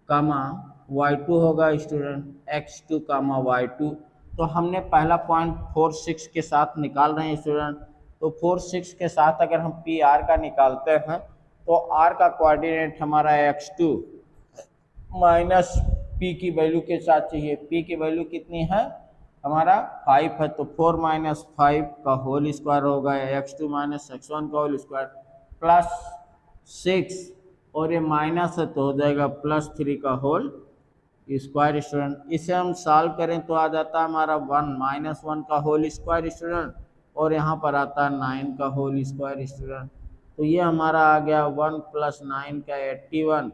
कामा y2 होगा स्टूडेंट, x2 कामा y2। तो हमने पहला पॉइंट 4 6 के साथ निकाल रहे हैं स्टूडेंट, तो 4 6 के साथ अगर हम पी आर का निकालते हैं तो r का कोऑर्डिनेट हमारा x2 माइनस पी की वैल्यू के साथ चाहिए। पी की वैल्यू कितनी है हमारा 5 है, तो 4 माइनस 5 का होल स्क्वायर होगा x2 माइनस x1 का होल स्क्वायर प्लस 6, और ये माइनस है तो हो जाएगा प्लस 3 का होल स्क्वायर स्टूडेंट। इसे हम सॉल्व करें तो आ जाता है हमारा 1 माइनस 1 का होल स्क्वायर स्टूडेंट, और यहाँ पर आता है 9 का होल स्क्वायर स्टूडेंट। तो ये हमारा आ गया 1 प्लस 9 का 81,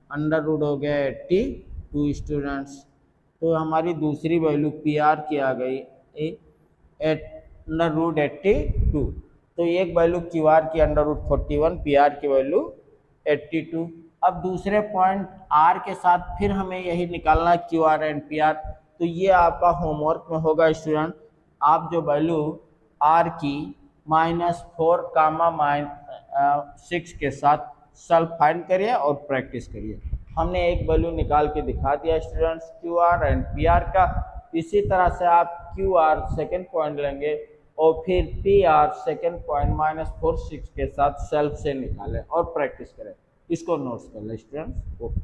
अंडर रूट हो गया 82 स्टूडेंट्स। तो हमारी दूसरी वैल्यू पी आर की आ गई अंडर रूट 82। तो एक वैल्यू क्यू आर की अंडर रूट 41, पी आर की वैल्यू 82। अब दूसरे पॉइंट आर के साथ फिर हमें यही निकालना Q R and P R. तो ये आपका होमवर्क में होगा स्टूडेंट, आप जो वैल्यू आर की -4,6 के साथ सेल्फ फाइंड करिए और प्रैक्टिस करिए। हमने एक वैल्यू निकाल के दिखा दिया students Q R and P R का। इसी तरह से आप क्यू आर सेकेंड पॉइंट लेंगे और फिर पी आर सेकेंड पॉइंट -4 6 के साथ सेल्फ से निकालें और प्रैक्टिस करें। इसको नोट्स कर लें स्टूडेंट्स। ओके,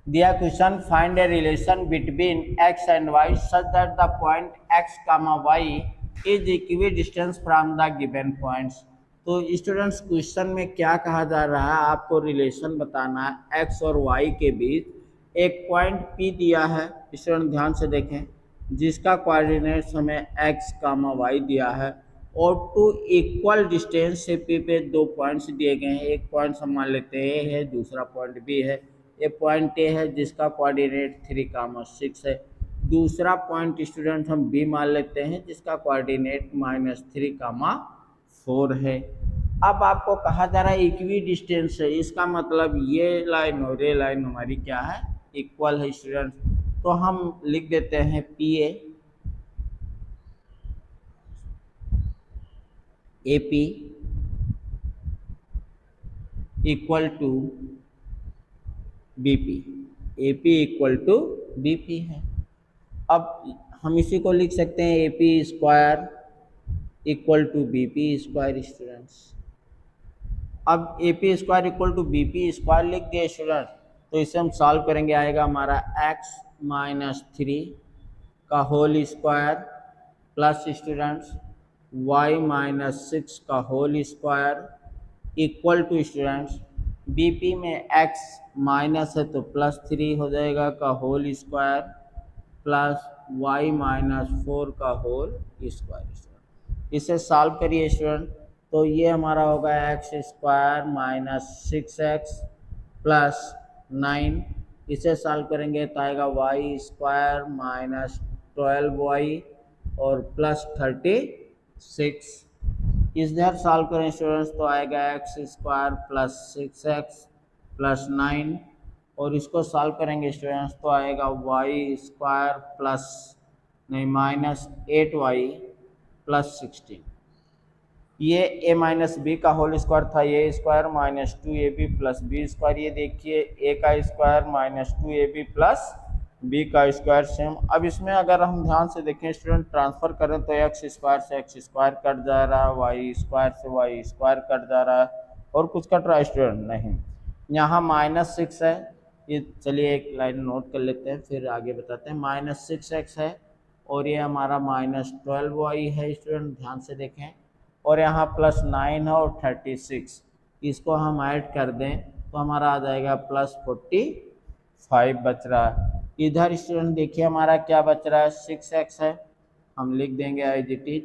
दिया question, find a relation between x and y such that the point x, y is equidistant from the given points। तो स्टूडेंट्स क्वेश्चन में क्या कहा जा रहा है, आपको रिलेशन बताना है x और y के बीच। एक पॉइंट P दिया है स्टूडेंट, ध्यान से देखें, जिसका कोऑर्डिनेट्स हमें x, y दिया है, और टू इक्वल डिस्टेंस से P पे दो पॉइंट्स दिए गए हैं। एक पॉइंट हम मान लेते हैं A है, दूसरा पॉइंट B है। ये पॉइंट ए है जिसका कोऑर्डिनेट 3,6 है, दूसरा पॉइंट स्टूडेंट हम बी मान लेते हैं जिसका कोऑर्डिनेट -3,4 है। अब आपको कहा जा रहा है इक्वी डिस्टेंस है, इसका मतलब ये लाइन और ये लाइन हमारी क्या है, इक्वल है स्टूडेंट। तो हम लिख देते हैं P A P equal to BP, AP equal to BP है। अब हम इसी को लिख सकते हैं AP square equal to BP square students. अब AP square equal to BP square लिख दिए स्टूडेंट, तो इसे हम सॉल्व करेंगे, आएगा हमारा x -3 का whole square plus students y -6 का whole square equal to students BP में x माइनस है तो +3 हो जाएगा का होल स्क्वायर प्लस y -4 का होल स्क्वायर। इसे सॉल्व करिए स्टूडेंट, तो ये हमारा होगा x स्क्वायर -6x प्लस 9। इसे सॉल्व करेंगे तो आएगा y स्क्वायर -12y और प्लस 36। इधर सॉल्व करें स्टूडेंट्स तो आएगा x square plus 6x plus 9, और इसको सॉल्व करेंगे स्टूडेंट्स तो आएगा y square plus -8y plus 16। ये a माइनस बी का होल स्क्वायर था, ये square -2ab plus B square. ये देखिए a का स्क्वायर -2ab प्लस बी का स्क्वायर सेम। अब इसमें अगर हम ध्यान से देखें स्टूडेंट, ट्रांसफर करें तो एक्स स्क्वायर से एक्स स्क्वायर कट जा रहा है, वाई स्क्वायर से वाई स्क्वायर कट जा रहा है, और कुछ कट रहा है स्टूडेंट? नहीं। यहाँ -6 है, ये चलिए एक लाइन नोट कर लेते हैं फिर आगे बताते हैं। -6x है और ये हमारा -12y है स्टूडेंट, ध्यान से देखें, और यहाँ +9 है और 36, इसको हम ऐड कर दें तो हमारा आ जाएगा +45 बच रहा है। इधर स्टूडेंट देखिए हमारा क्या बच रहा है, 6x है, हम लिख देंगे एज इट इज,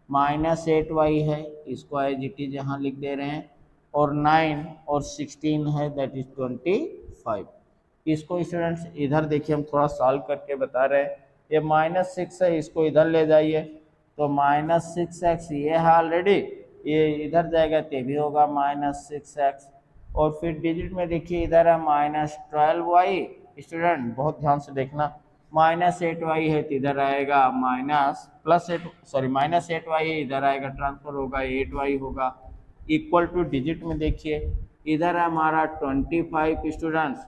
-8y है, इसको एज इट इज यहाँ लिख दे रहे हैं, और 9 और 16 है, दैट इज 25। इसको स्टूडेंट्स इधर देखिए हम थोड़ा सॉल्व करके बता रहे हैं। ये -6 है, इसको इधर ले जाइए तो -6x ये है ऑलरेडी, ये इधर जाएगा तो ये भी होगा -6x, और फिर डिजिट में देखिए इधर है -12y स्टूडेंट, बहुत ध्यान से देखना, -8y है तो इधर आएगा -8y है, इधर आएगा ट्रांसफर होगा 8y होगा, इक्वल टू डिजिट में देखिए इधर है हमारा 25 स्टूडेंट्स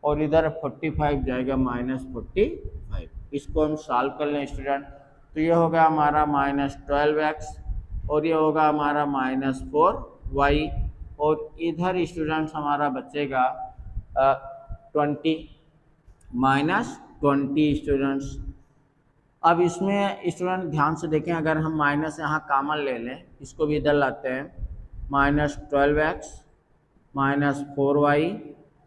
और इधर 45 जाएगा -45। इसको हम सॉल्व कर लें स्टूडेंट तो ये होगा हमारा -12x और ये होगा हमारा -4y, और इधर स्टूडेंट्स हमारा बचेगा 20 स्टूडेंट्स। अब इसमें स्टूडेंट ध्यान से देखें, अगर हम माइनस यहाँ कॉमन ले लें, इसको भी इधर लाते हैं, -12x -4y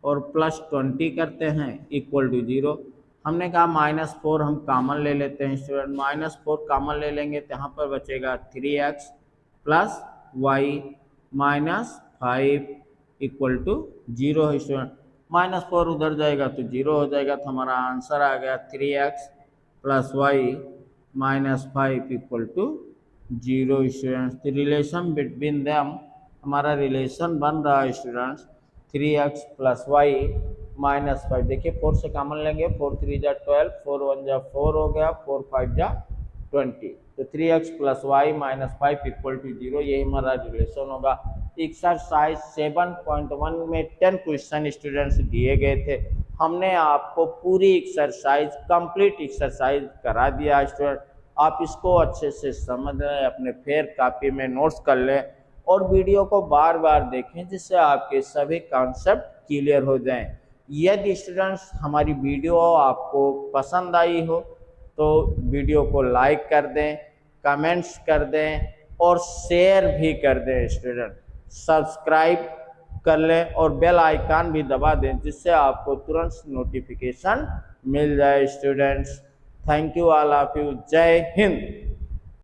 और +20 करते हैं इक्वल टू 0। हमने कहा -4 हम कॉमन ले लेते हैं स्टूडेंट, -4 कॉमन ले लेंगे तो यहाँ पर बचेगा 3x + y -5 इक्वल टू 0 है स्टूडेंट। -4 उधर जाएगा तो 0 हो जाएगा, तो हमारा आंसर आ गया 3x + y -5 equal to 0 students. तो रिलेशन बिटवीन देम, हमारा रिलेशन बन रहा है स्टूडेंट्स 3x + y -5। देखिए 4 से कॉमन लेंगे, 4 3 जा 12, 4 1 जा 4 हो गया, 4 5 जा 20, तो 3x + y -5 इक्वल टू 0, ये हमारा रिलेशन होगा। एक्सरसाइज 7.1 में 10 क्वेश्चन स्टूडेंट्स दिए गए थे, हमने आपको पूरी एक्सरसाइज कंप्लीट एक्सरसाइज करा दिया स्टूडेंट। आप इसको अच्छे से समझ लें, अपने फेयर कॉपी में नोट्स कर लें और वीडियो को बार बार देखें जिससे आपके सभी कॉन्सेप्ट क्लियर हो जाएं। यदि स्टूडेंट्स हमारी वीडियो आपको पसंद आई हो तो वीडियो को लाइक कर दें, कमेंट्स कर दें और शेयर भी कर दें स्टूडेंट। सब्सक्राइब कर लें और बेल आइकन भी दबा दें जिससे आपको तुरंत नोटिफिकेशन मिल जाए students. Thank you all of you. जय हिंद।